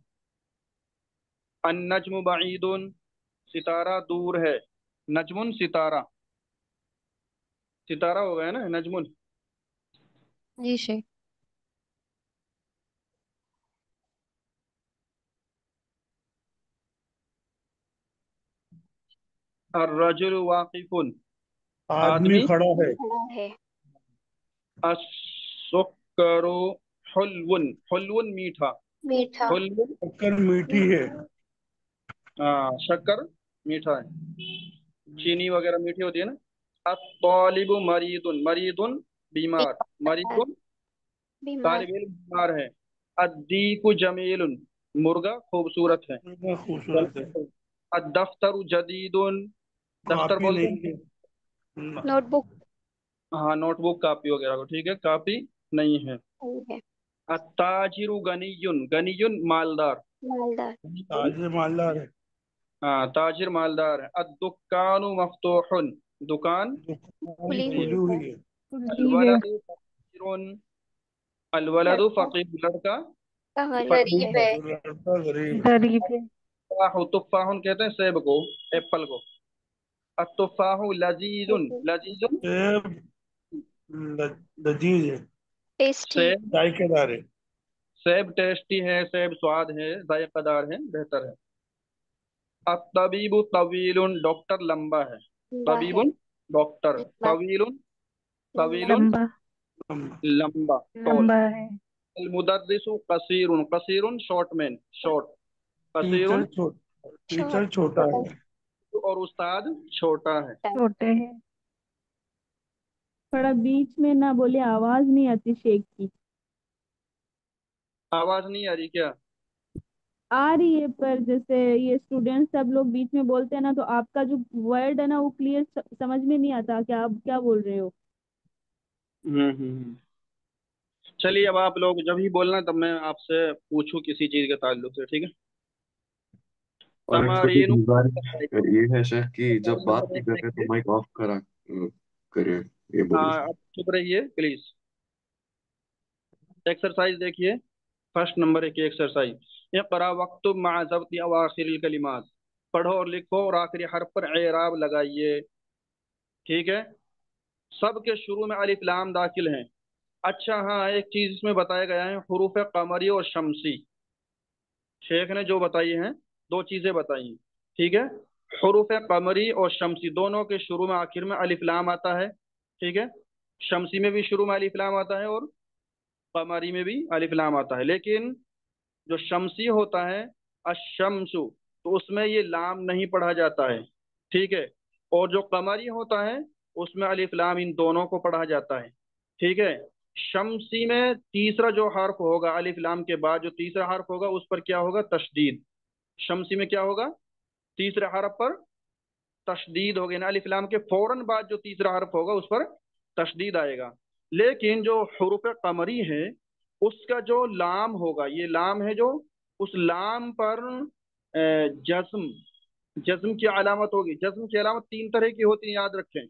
S1: अन्नज्मु बईदुन, सितारा दूर है। नजमुन सितारा, सितारा हो गया ना नजमुन।
S3: जी शेख।
S1: अर्रजुल वाकिफुन,
S5: आदमी
S1: आदमी
S5: खड़ा है।
S6: खड़ा है।
S1: अस्सुक्करु हुल्वुन, हुल्वुन मीठा।
S6: मीठा
S1: हुल्वुन,
S5: शक्कर मीठी है।
S1: हाँ शक्कर मीठा है। चीनी वगैरह मीठी होती है ना। अत्तालिबु मरीदुन, मरीदुन बीमार,
S6: बीमार
S1: मरीदुन
S6: बीमार
S1: तालिब इल्म बीमार है। अद्दीकु जमीलुन, मुर्गा खूबसूरत है।
S5: बड़ा खूबसूरत है।
S1: अदफ्तरु जदीदुन, दफ्तर
S5: काफी
S1: बोलते
S5: नहीं
S1: हैं।
S5: है।
S6: नोटबुक
S1: हाँ नोटबुक कापी वगैरह को, ठीक है, कापी नहीं है।
S6: सही है।
S1: अत्ताजिरु गनियुन, गनियुन मालदार।
S6: मालदार
S5: ताजे मालदार है।
S1: हाँ ताजिर मालदार है। अद्दुकानु मफ्तूहुन, दुकान
S5: दुकान
S6: खुली
S5: खुली
S6: हुई है।
S5: हुई है।
S4: खुली है।
S1: अलवलदु फकीरुन, अलवलदु
S6: लड़का
S1: फकीर लड़का
S6: का गरीब
S1: फकीर
S6: है।
S1: है।
S5: तो लड़का गरीब है।
S4: गरीब है।
S1: तुफ़ाहुन कहते हैं सेब को, एप्पल को। अतुफ़ाहु लजीजुन, लजीजुन
S5: सेब लजीज है।
S6: टेस्टी
S1: सेब,
S5: जायकेदार है।
S1: सेब टेस्टी है, सेब स्वाद है, जायकादार है, बेहतर है। अतबीबु तवीलुन, डॉक्टर लंबा है।
S6: लंबा है।
S1: तबीबुन डॉक्टर,
S6: लंबा
S1: तवीलुन,
S6: लंबा
S1: तवीलुन
S4: लंबा।
S5: लंबा।
S1: लंबा, टॉल।
S4: लंबा है।
S1: अलमुदर्रिसु कसीरुन, कसीरुन शॉर्ट मैन, शॉर्ट।
S5: टीचर
S1: कसीरुन
S5: छोटा, टीचर छोटा
S6: छोटा
S5: है।
S1: और उस्ताद छोटा है।
S4: छोटे हैं।
S7: थोड़ा बीच में ना बोले, आवाज नहीं आती शेख की।
S1: आवाज नहीं आ रही क्या?
S7: आ रही है पर जैसे ये स्टूडेंट्स सब लोग बीच में बोलते हैं ना, तो आपका जो वर्ड है ना वो क्लियर समझ में नहीं आता कि आप क्या बोल रहे हो।
S1: हम्म। चलिए अब आप लोग जब ही बोलना तब मैं आपसे पूछूं किसी चीज के ताल्लुक से, ठीक है।
S2: और एक छोटी
S1: तमारीन,
S2: गुजारिश ये है शेख कि जब बात
S1: नंबर
S2: नहीं
S1: एक
S2: कर रहे तो
S1: देखिए।
S2: माइक ऑफ करा करिए। ये बोल
S1: हाँ
S2: रही
S1: आप चुप रहिए प्लीज। एक्सरसाइज देखिए, फर्स्ट नंबर एक एक्सरसाइज। इक़रा वक्तुब मअ ज़ब्ति अवाखिरिल कलिमात, पढ़ो और लिखो और आखिरी हर्फ पर एराब लगाइए। ठीक है, सबके शुरू में अलिफ लाम दाखिल हैं। अच्छा हाँ, एक चीज इसमें बताया गया है, हुरूफ कमरी और शमसी। शेख ने जो बताई हैं, दो चीजें बताई हैं। ठीक है, हुरूफ कमरी और शमसी दोनों के शुरू में आखिर में अलिफ लाम आता है। ठीक है, शमसी में भी शुरू में अलिफ लाम आता है और कमरी में भी अलिफ लाम आता है, लेकिन जो शमसी होता है अशमसु, तो उसमें ये लाम नहीं पढ़ा जाता है। ठीक है, और जो कमरी होता है उसमें अलिफ लाम इन दोनों को पढ़ा जाता है। ठीक है, शमसी में तीसरा जो हर्फ होगा अलिफ लाम के बाद, जो तीसरा हर्फ होगा उस पर क्या होगा? तशदीद। शमसी में क्या होगा? तीसरे हर्फ पर तशदीद होगी ना, अलिफ लाम के फौरन बाद जो तीसरा हर्फ होगा उस पर तशदीद आएगा। लेकिन जो हुरूफ कमरी है उसका जो लाम होगा, ये लाम है जो, उस लाम पर जज्म, जज्म की अलामत होगी। जज्म की अलामत तीन तरह की होती है, याद रखें।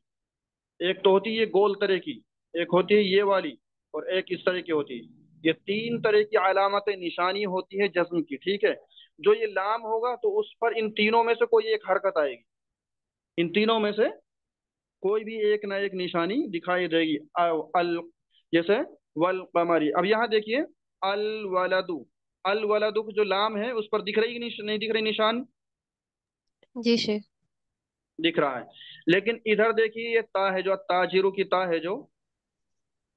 S1: एक तो होती है ये गोल तरह की, एक होती है ये वाली, और एक इस तरह की होती है। ये तीन तरह की अलामत निशानी होती है जज्म की। ठीक है, जो ये लाम होगा तो उस पर इन तीनों में से कोई एक हरकत आएगी। इन तीनों में से कोई भी एक ना एक निशानी दिखाई देगी। अल, जैसे वल कमरी। अब यहाँ देखिए, अल वलदु, अल वलदु जो लाम है उस पर दिख रही कि नहीं दिख रही निशान?
S3: जी शेख।
S1: दिख रहा है। लेकिन इधर देखिए, ये ता है जो ताजिरू की ता है जो,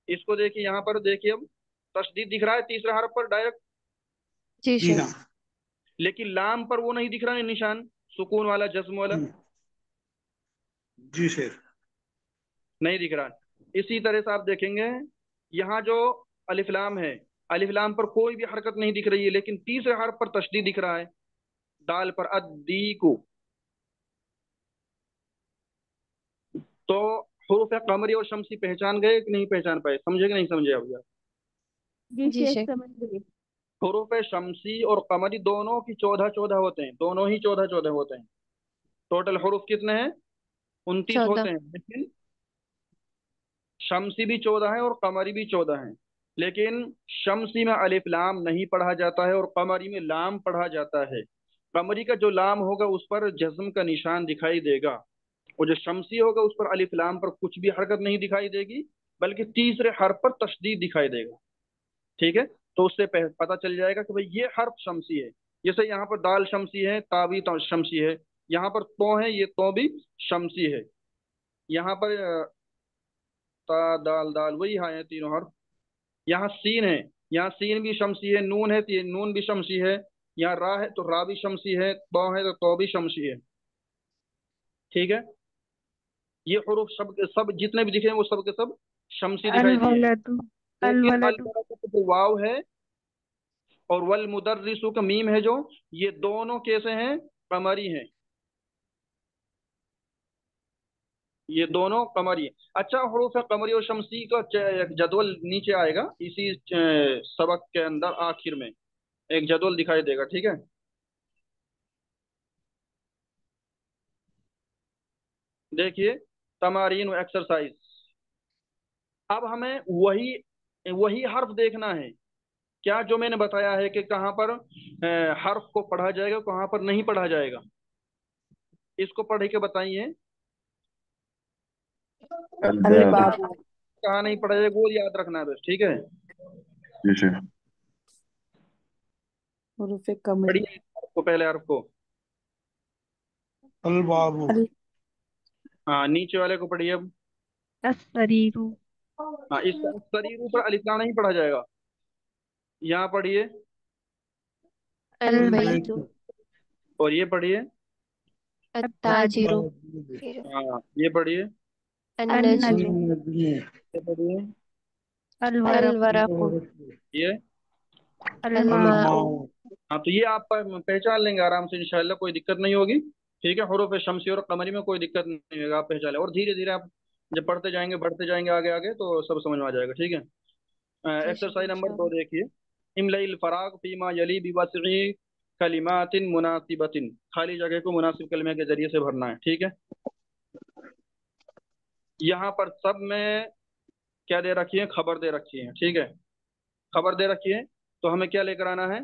S1: इसको देखिए यहाँ पर देखिए, अब तशदीद दिख रहा है तीसरे हरफ पर डायरेक्ट,
S3: जी
S5: जी
S3: शेख।
S5: हाँ।
S1: लेकिन लाम पर वो नहीं दिख रहा है निशान, सुकून वाला, जज्म वाला,
S5: हम्म, जी शेर।
S1: नहीं दिख रहा है। इसी तरह से आप देखेंगे यहाँ जो अलिफ लाम है, अलिफ लाम पर कोई भी हरकत नहीं दिख रही है, लेकिन तीसरे हरफ पर तशदीद दिख रहा है, दाल पर, अद्दी को। तो हुरूफ कमरी और शमसी पहचान गए कि नहीं पहचान पाए, समझे कि नहीं समझे अब यार?
S7: जी
S3: जी
S7: शेख
S3: शेख।
S7: समझ गई।
S1: हुरूफ शमसी और कमरी दोनों की 14-14 होते हैं, दोनों ही 14-14 होते हैं। टोटल हुरूफ कितने हैं? 29
S3: 14।
S1: होते हैं, लेकिन शमसी भी 14 है और कमरी भी 14 है। लेकिन शमसी में अलिफ लाम नहीं पढ़ा जाता है और कमरी में लाम पढ़ा जाता है। कमरी का जो लाम होगा उस पर जज्म का निशान दिखाई देगा, और जो शमसी होगा उस पर अलिफ लाम पर कुछ भी हरकत नहीं दिखाई देगी, बल्कि तीसरे हर्फ पर तशदीद दिखाई देगा। ठीक है, तो उससे पता चल जाएगा कि भाई ये हर्फ शमसी है। जैसे यहाँ पर दाल शमसी है, ता भी शमसी है, यहाँ पर तो है, ये तो भी शमसी है। यहाँ पर ता दाल दाल वही है तीनों हर्फ। यहाँ सीन है, यहाँ सीन भी शमसी है, नून है तो ये नून भी शमसी है, यहाँ रा है तो रा भी शमसी है, तो है तो भी शमसी है। ठीक है, ये हुरूफ सब सब जितने भी दिखे हैं वो सब के सब शमसी
S4: अल
S1: दिखाई दिए हैं।
S4: वलदु। अल
S1: लेकिन अल
S4: वलदु।
S1: का जो वाव है और वल मुदर्रिसु का मीम है जो, ये दोनों कैसे हैं? कमरी हैं, ये दोनों कमरी हैं। अच्छा, हुरूफ कमरी और शमसी का एक जदवल नीचे आएगा इसी सबक के अंदर, आखिर में एक जदवल दिखाई देगा, ठीक है? देखिए, तमारीन एक्सरसाइज। अब हमें वही वही हर्फ देखना है, क्या जो मैंने बताया है कि कहाँ पर हर्फ को पढ़ा जाएगा, कहाँ पर नहीं पढ़ा जाएगा, इसको पढ़ के बताइए।
S2: अल
S4: अल
S2: बाब।
S4: बाबू।
S1: कहाँ नहीं पढ़ा जाएगा वो याद रखना है बस, ठीक है?
S2: जी शेर।
S4: हुरूफ कमरी।
S1: पढ़िए हर्फ को, पहले हर्फ को।
S5: अल बाबू।
S4: अल
S1: हाँ, नीचे वाले को पढ़िए अब।
S4: अस्सरीरु।
S1: हाँ, इस शरीर ऊपर अलिफ्लाम नहीं पढ़ा जाएगा, यहाँ पढ़िए।
S3: अल
S4: अल
S3: बैतु।
S4: बैतु।
S1: और ये पढ़िए।
S3: अत्ताजिरु।
S1: हाँ, ये पढ़िए।
S3: अन
S4: अन
S3: नज्मु।
S4: नज्मु।
S1: ये पढ़िए।
S4: अल
S3: अल
S4: वरक़ु।
S3: वरक़ु।
S1: ये।
S4: अल
S3: अल
S4: माउ।
S3: माउ।
S1: हाँ, तो ये आप पहचान लेंगे आराम से इंशाल्लाह, कोई दिक्कत नहीं होगी। ठीक है, हुरूफ शमसी और कमरी में कोई दिक्कत नहीं होगा, आप पहचान लें, और धीरे धीरे आप जब पढ़ते जाएंगे, बढ़ते जाएंगे आगे आगे, तो सब समझ में आ जाएगा, ठीक है?
S3: जी शेख
S1: एक्सरसाइज नंबर 2
S3: इंशाल्लाह।
S1: देखिए। इमलाइल फराग फीमा यली बिवस्ई कलिमातिन मुनासिबतिन, खाली जगह को मुनासिब कलमे के जरिए से भरना है, ठीक है? यहाँ पर सब में क्या दे रखी है? खबर दे रखी है, ठीक है? खबर दे रखी है, तो हमें क्या लेकर आना है?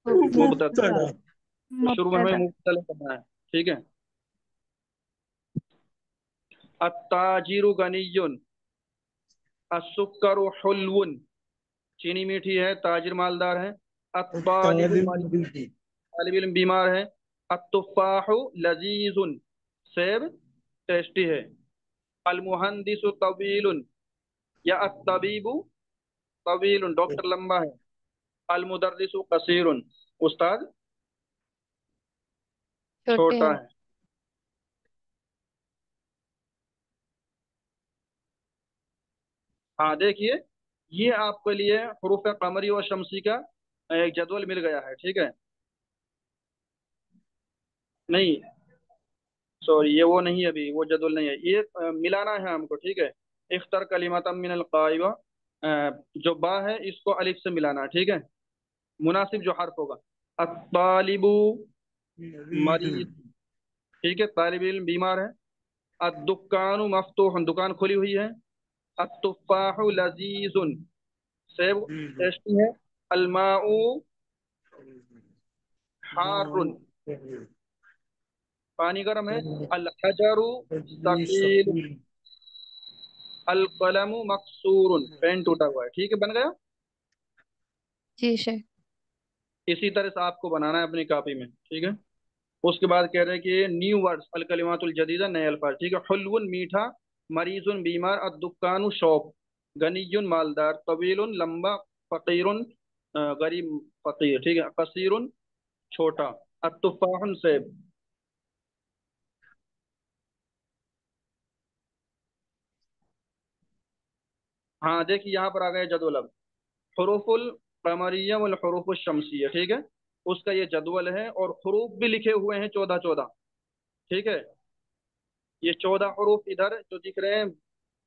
S1: मुब्तदा।
S5: मुब्तदा।
S1: तो शुरू में हमें
S4: मुब्तदा।
S1: मुब्तदा करना है, ठीक है? अत्ताजिरु गनियुन, अस्सुक्करु हुल्वुन, चीनी मीठी है, ताजिर मालदार है। अत्तालिबु
S5: तालिब
S1: मरीद,
S5: मरीदी।
S1: तालिब इल्म बीमार है। अत्तुफ़ाहु लजीजुन, सेब टेस्टी है। अल मुहंदिसु तवीलुन, या अत्तबीबु तवीलुन, डॉक्टर लंबा है। अल मुदर्रिसु कसीरुन, उस्ताद
S3: छोटे
S1: छोटा
S3: हैं।
S1: है। हाँ, देखिए, ये आपके लिए हरूफ कमरी और शमसी का एक जदवल मिल गया है, ठीक है? नहीं, सॉरी, ये वो नहीं है, अभी वो जदवल नहीं है, ये मिलाना है हमको, ठीक है? इख्तर कलिमातम मिनल काइबा, जो बा है इसको अलिफ से मिलाना है, ठीक है? मुनासिब जो हर्फ होगा। अत्तालिबु
S5: मरीद।
S1: मरीज, ठीक है, तालिब इल्म बीमार है। अद्दुकानु मफ्तूहन, दुकान खुली हुई है। अत्तुफ़ाहु लजीजुन, सेब टेस्टी है। अलमाउ हारुन, पानी गर्म है। अल हजरु सकील, अल कलमु मकसूरुन, पेन टूटा हुआ है, ठीक है? बन गया।
S3: जी शेख।
S1: इसी तरह से आपको बनाना है अपनी कॉपी में, ठीक है? उसके बाद कह रहे हैं कि न्यू वर्ड्स अल कलिमातुल जदीदा, नए अल्फाज, ठीक है। हुल्वुन मीठा, मरीजुन बीमार, अद्दुकानु शॉप, गनीयुन मालदार, तवीलुन लंबा, फकीरुन गरीब फकीर, ठीक है। कसीरुन छोटा, अत्तुफाहुन सेब। हाँ देखिए यहाँ पर आ गए जदवल अब। हरूफुल कमरिया वल हरूफुल शमसिया, ठीक है, उसका ये जदवल है और हरूफ भी लिखे हुए हैं 14 14, ठीक है। ये 14 हरूफ इधर जो दिख रहे हैं,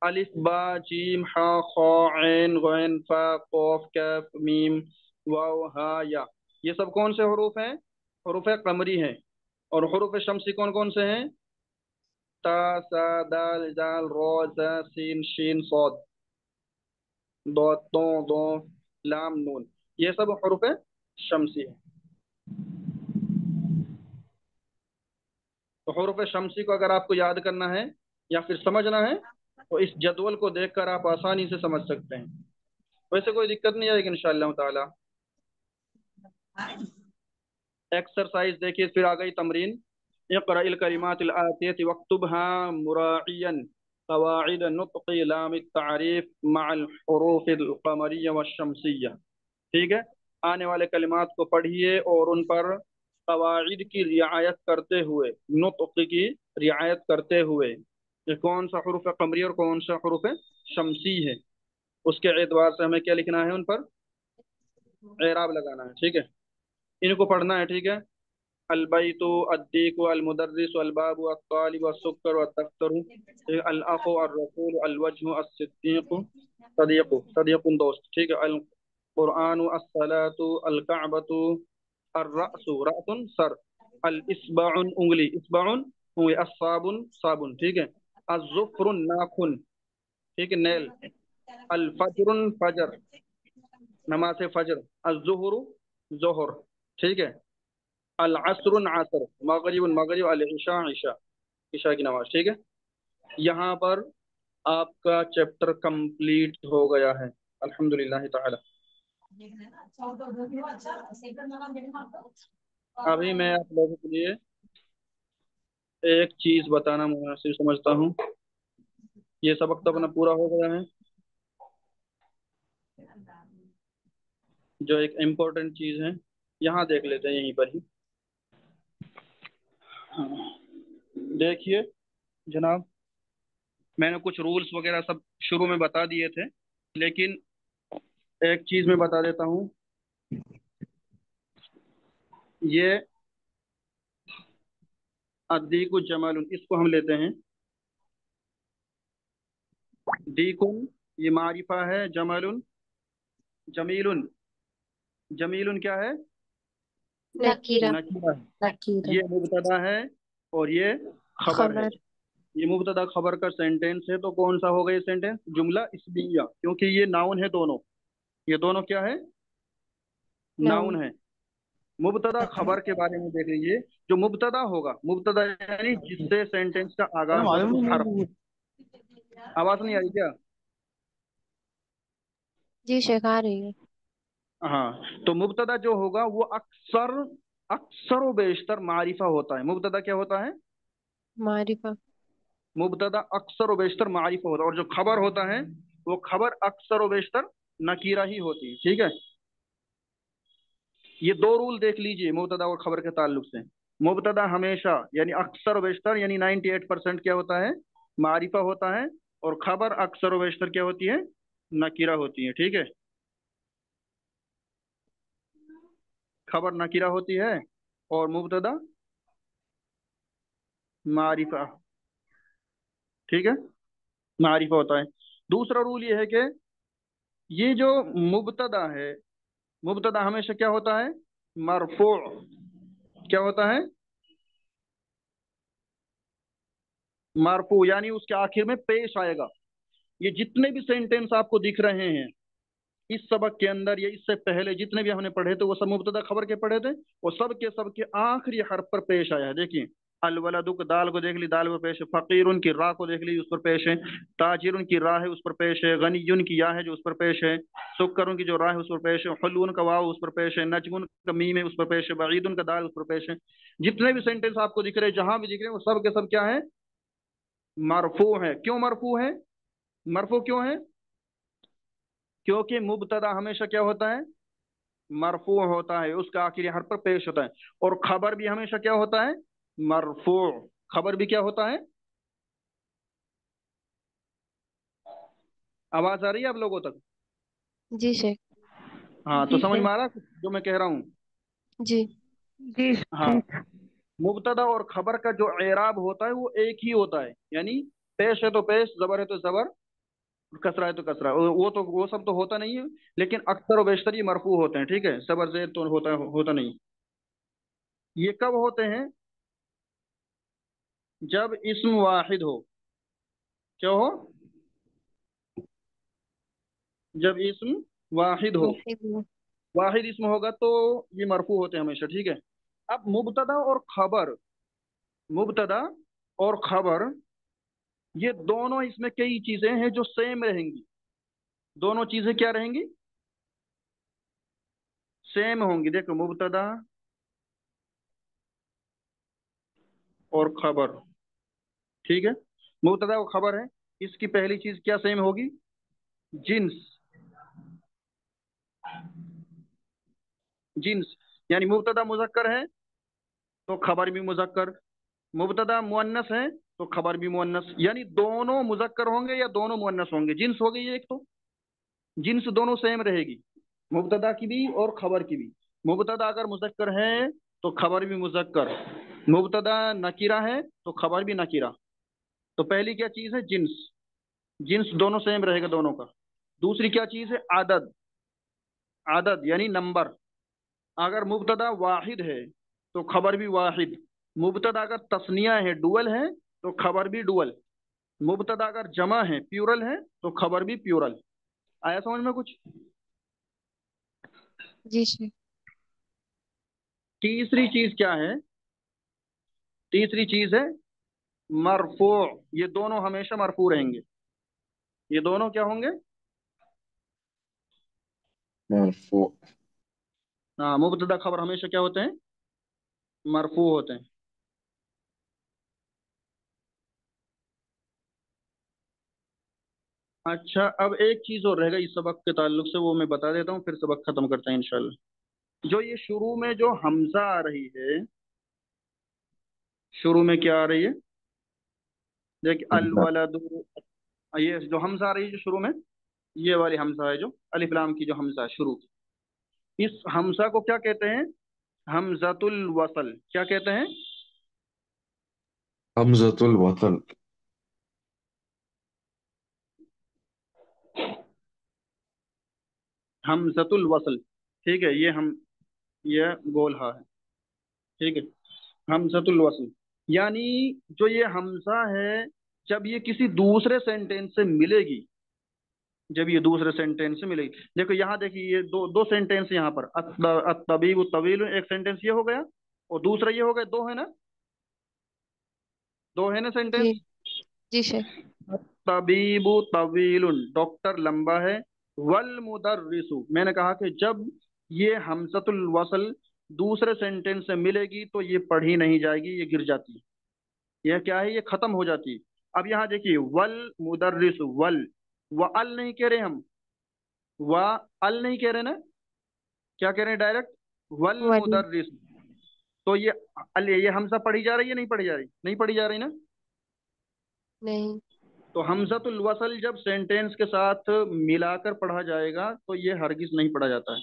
S1: अलिफ बा जीम हा खा ऐन गैन फा कॉफ कैफ मीम वाव हा या, ये सब कौन से हरूफ हैं? हरूफ कमरी हैं। और हरूफ शमसी कौन कौन से हैं? ता सा दाल जाल रो जा सीन शीन सौद, दो तो दो लाम नून, ये सब हरूफ शमसी है। तो हरूफ शमसी को अगर आपको याद करना है या फिर समझना है तो इस जदवल को देखकर आप आसानी से समझ सकते हैं। वैसे कोई दिक्कत नहीं आएगी इंशाअल्लाह ताला। एक्सरसाइज देखिए, फिर आ गई तमरीन। इक़राइल कलिमातिल आतियति वक्तुबहा मुराइयन क़वाइद नुत्क़ि लाम तारीफ मअल हुरूफिल क़मरिय्या वश्शमसिय्या, ठीक है। आने वाले कलिमात को पढ़िए और उन पर कवाइद की रियायत करते हुए, नुत्क़ की रियायत करते हुए, ये कौन सा हुरूफ कमरी और कौन सा हुरूफ शमसी है, उसके एतबार से हमें क्या लिखना है, उन पर एराब लगाना है, ठीक है। इनको पढ़ना है, ठीक है। अलबैतु अद्दीकु अलमुदर्रिसु अलबाबु अत्तालिबु अस्सुक्करु अत्तफ्तरु, अल अखु अर्रसूलु अलवज्हु अस्सिद्दीकु सदीकु, सदीकुन दोस्त, ठीक है। अल कुरआनु अस्सलातु अलकअबतु अर्रअसु रअसुन सर, अल इस्बाउन उंगली, इस्बाउन उंगली, अस्साबुन साबुन, ठीक है। अज़्ज़ुफ्रुन नाखून, ठीक है, नेल। अल फजरुन फजर, नमाज फजर। अज़्ज़ुहरु जोहर, ठीक है। अल असरुन असर, मगरिबुन मगरिब, अल इशा इशा, इशा की नमाज, ठीक है। यहाँ पर आपका चैप्टर कंप्लीट हो गया है अल्हम्दुलिल्लाह ताला। अभी मैं आप लोगों के लिए एक चीज बताना मुनासिब समझता हूँ। ये सबक तो अपना पूरा हो गया है, जो एक इम्पोर्टेंट चीज है यहाँ देख लेते हैं यहीं पर ही। देखिए जनाब, मैंने कुछ रूल्स वगैरह सब शुरू में बता दिए थे, लेकिन एक चीज मैं बता देता हूँ। ये अदीकु जमालुन, इसको हम लेते हैं दीकुन, ये मारिफा है। जमालुन जमीलुन, जमीलुन क्या है?
S3: नकीरा।
S1: नकीरा है।
S4: नकीरा।
S1: ये मुबतदा है और ये खबर है।
S3: खबर।
S1: ये मुबतदा खबर का सेंटेंस है, तो कौन सा होगा ये सेंटेंस? जुमला इस्मिया, क्योंकि ये नाउन है दोनों। ये दोनों क्या है?
S3: नाउन।
S1: नाउन है। मुबतदा खबर के बारे में देख लीजिए। जो मुबतदा होगा, मुबतदा यानी जिससे सेंटेंस का आगाज होगा उस हर्फ। आवाज नहीं आ रही क्या?
S3: जी शेख आ रही है।
S1: हाँ, तो मुबतदा जो होगा वो अक्सर, अक्सर व बेशतर मारिफा होता है। मुबतदा क्या होता है?
S3: मारिफा।
S1: मुबतदा अक्सर व बेशतर मारिफा होता है। और जो खबर होता है वो खबर अक्सर व बेशतर नकीरा ही होती है, ठीक है। ये दो रूल देख लीजिए मुबतदा और खबर के ताल्लुक से। मुबतदा हमेशा यानी अक्सर व बेशतर यानी 98% क्या होता है? मारिफा होता है। और खबर अक्सर व बेशतर क्या होती है? नकीरा होती है, ठीक है। खबर नकीरा होती है और मुबतदा मारिफा, ठीक है, मारिफा होता है। दूसरा रूल ये है कि ये जो मुबतदा है, मुबतदा हमेशा क्या होता है? मरफू। क्या होता है? मरफू, यानी उसके आखिर में पेश आएगा। ये जितने भी सेंटेंस आपको दिख रहे हैं इस सबक के अंदर या इससे पहले जितने भी हमने पढ़े थे वो सब मुबतदा खबर के पढ़े थे, और सब के आखिरी हर्फ पर पेश आया है। देखिए अल वलदु को दाल को देख ली, दाल पर पेश है। फकीरुन की रा को देख ली, उस पर पेश है। ताजिरुन की रा है, उस पर पेश है। गनीयुन की या है जो उस पर पेश है। सुक्करुन की जो रा है उस पर पेश है। हुलून का वाव उस पर पेश है। नजमुन का मीम है उस पर पेश है। बईदुन का दाल उस पर पेश है। जितने भी सेंटेंस आपको दिख रहे हैं, जहां भी दिख रहे हैं, वो सब के सब क्या है? मरफू है। क्यों मरफू है? मरफू क्यों है? क्योंकि मुबतदा हमेशा क्या होता है? मरफू होता है, उसका आखिरी हर्फ पर पेश होता है। और खबर भी हमेशा क्या होता है? मरफू। खबर भी क्या होता है? आवाज आ रही है आप लोगों तक?
S3: जी शेख।
S1: हाँ, तो
S4: जी
S1: समझ में
S4: शेख।
S1: आ रहा है जो मैं कह रहा हूँ?
S3: जी।
S4: जी
S1: हाँ।
S4: शेख।
S1: मुबतदा और खबर का जो एराब होता है वो एक ही होता है, यानी पेश है तो पेश, जबर है तो जबर, कसरा है तो कसरा। वो सब तो होता नहीं है, लेकिन अक्सर और बेशतर ये मरफू होते हैं। ठीक है, सबर जेर तो होता नहीं। ये कब होते हैं? जब इस्म वाहिद हो। क्या हो? जब इस्म वाहिद हो।
S3: वाहिद में।
S1: वाहिद इस्म होगा तो ये मरफू होते हैं हमेशा। ठीक है। अब मुबतदा और खबर, मुबतदा और खबर, ये दोनों, इसमें कई चीजें हैं जो सेम रहेंगी। दोनों चीजें क्या रहेंगी? सेम होंगी। देखो, मुबतदा और खबर। ठीक है। मुबतदा और खबर है, इसकी पहली चीज क्या सेम होगी? जिन्स। जिन्स, यानी मुबतदा मुजक्कर है तो खबर भी मुजक्कर। मुबतदा मुअन्नस है तो खबर भी मुअन्नस, यानी दोनों मुजक्कर होंगे या दोनों मुअन्नस होंगे। जिन्स हो गई ये एक तो। जिन्स दोनों सेम रहेगी, मुबतदा की भी और खबर की भी। मुबतदा अगर मुजक्कर है तो खबर भी मुजक्कर। मुबतदा नकीरा है तो खबर भी नकीरा। तो पहली क्या चीज है? जिन्स। जिन्स दोनों सेम रहेगा दोनों का। दूसरी क्या चीज है? आदद। आदद यानी नंबर। अगर मुबतदा वाहिद है तो खबर भी वाहिद। मुबतदा अगर तस्निया है, डुअल है, तो खबर भी डुअल। मुबतदा अगर जमा है, प्यूरल है, तो खबर भी प्यूरल। आया समझ में कुछ?
S3: जी शेख।
S1: तीसरी चीज क्या है? तीसरी चीज है मरफू। ये दोनों हमेशा मरफू रहेंगे। ये दोनों क्या होंगे?
S2: मरफू।
S1: हाँ, मुबतदा खबर हमेशा क्या होते हैं? मरफू होते हैं। अच्छा, अब एक चीज और रहेगा इस सबक के ताल्लुक से, वो मैं बता देता हूँ, फिर सबक खत्म करते हैं इंशाल्लाह। जो ये शुरू में जो हमजा आ रही है, शुरू में क्या आ रही है? देखिए, अल
S2: हमजा।
S1: वलदु, ये जो हमजा आ रही है जो शुरू में, ये वाली हमजा है जो अलिफ लाम की जो हमजा है शुरू की, इस हमजा को क्या कहते हैं? हमजतुल वसल। क्या कहते हैं?
S2: हमजतुल वसल।
S1: हमजतुल वसल। ठीक है, ये गोल हा है। ठीक है, हमजतुल वसल, यानी जो ये हमजा है, जब ये किसी दूसरे सेंटेंस से मिलेगी, जब ये दूसरे सेंटेंस से मिलेगी, देखो यहाँ देखिए, ये दो दो सेंटेंस यहाँ पर, तबीब तवील, एक सेंटेंस ये हो गया और दूसरा ये हो गया। दो है ना? दो है ना
S3: जी।
S1: सेंटेंस?
S3: जी शेख।
S1: तबीबु तवीलुन, डॉक्टर लंबा है। वल मुदर्रिसु, मैंने कहा कि जब ये हमजतुल वसल दूसरे सेंटेंस से मिलेगी तो ये पढ़ी नहीं जाएगी, ये गिर जाती है। यह क्या है? ये खत्म हो जाती है। अब यहाँ देखिए, वल मुदर्रिसु, वल, व अल नहीं कह रहे हम, व अल नहीं कह रहे ना, क्या कह रहे हैं? डायरेक्ट वल
S3: वली।
S1: मुदर्रिस। तो ये अल, ये हमजा पढ़ी जा रही है नहीं पढ़ी जा रही? नहीं पढ़ी जा रही ना?
S3: नहीं।
S1: तो हमजतुल वसल जब सेंटेंस के साथ मिलाकर पढ़ा जाएगा तो ये हरगिज नहीं पढ़ा जाता है।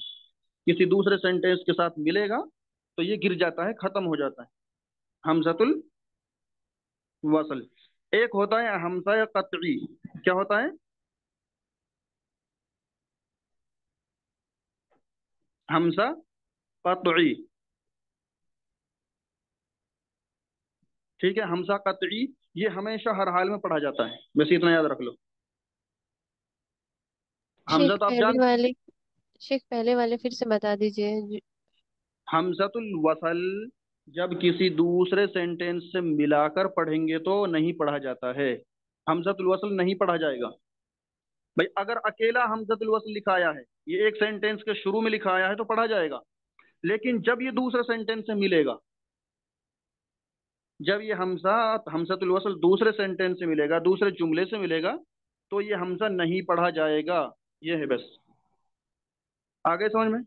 S1: किसी दूसरे सेंटेंस के साथ मिलेगा तो ये गिर जाता है, खत्म हो जाता है। हमजतुल वसल। एक होता है हमजा कतई। क्या होता है? हमजा कतई। ठीक है, हमजा कतई ये हमेशा हर हाल में पढ़ा जाता है, बस इतना याद रख लो। हमजा
S3: शेख
S1: तो आप
S3: पहले
S1: जानते हैं।
S3: वाले, शेख पहले वाले फिर से बता दीजिए।
S1: हमजतुल वसल जब किसी दूसरे सेंटेंस से मिलाकर पढ़ेंगे तो नहीं पढ़ा जाता है। हमजतुल वसल नहीं पढ़ा जाएगा। भाई अगर अकेला हमजतुल वसल लिखाया है, ये एक सेंटेंस के शुरू में लिखाया है तो पढ़ा जाएगा। लेकिन जब ये दूसरे सेंटेंस से मिलेगा, जब ये हमजा हमजतुल वसल दूसरे सेंटेंस से मिलेगा, दूसरे जुमले से मिलेगा, तो ये हमजा नहीं पढ़ा जाएगा। ये है बस। आगे समझ में?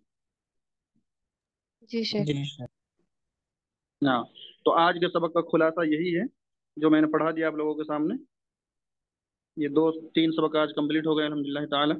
S3: जी शेख।
S5: जी शेख।
S1: हाँ, तो आज के सबक का खुलासा यही है जो मैंने पढ़ा दिया आप लोगों के सामने। ये 2-3 सबक आज कंप्लीट हो गए अल्हम्दुलिल्लाह ताला।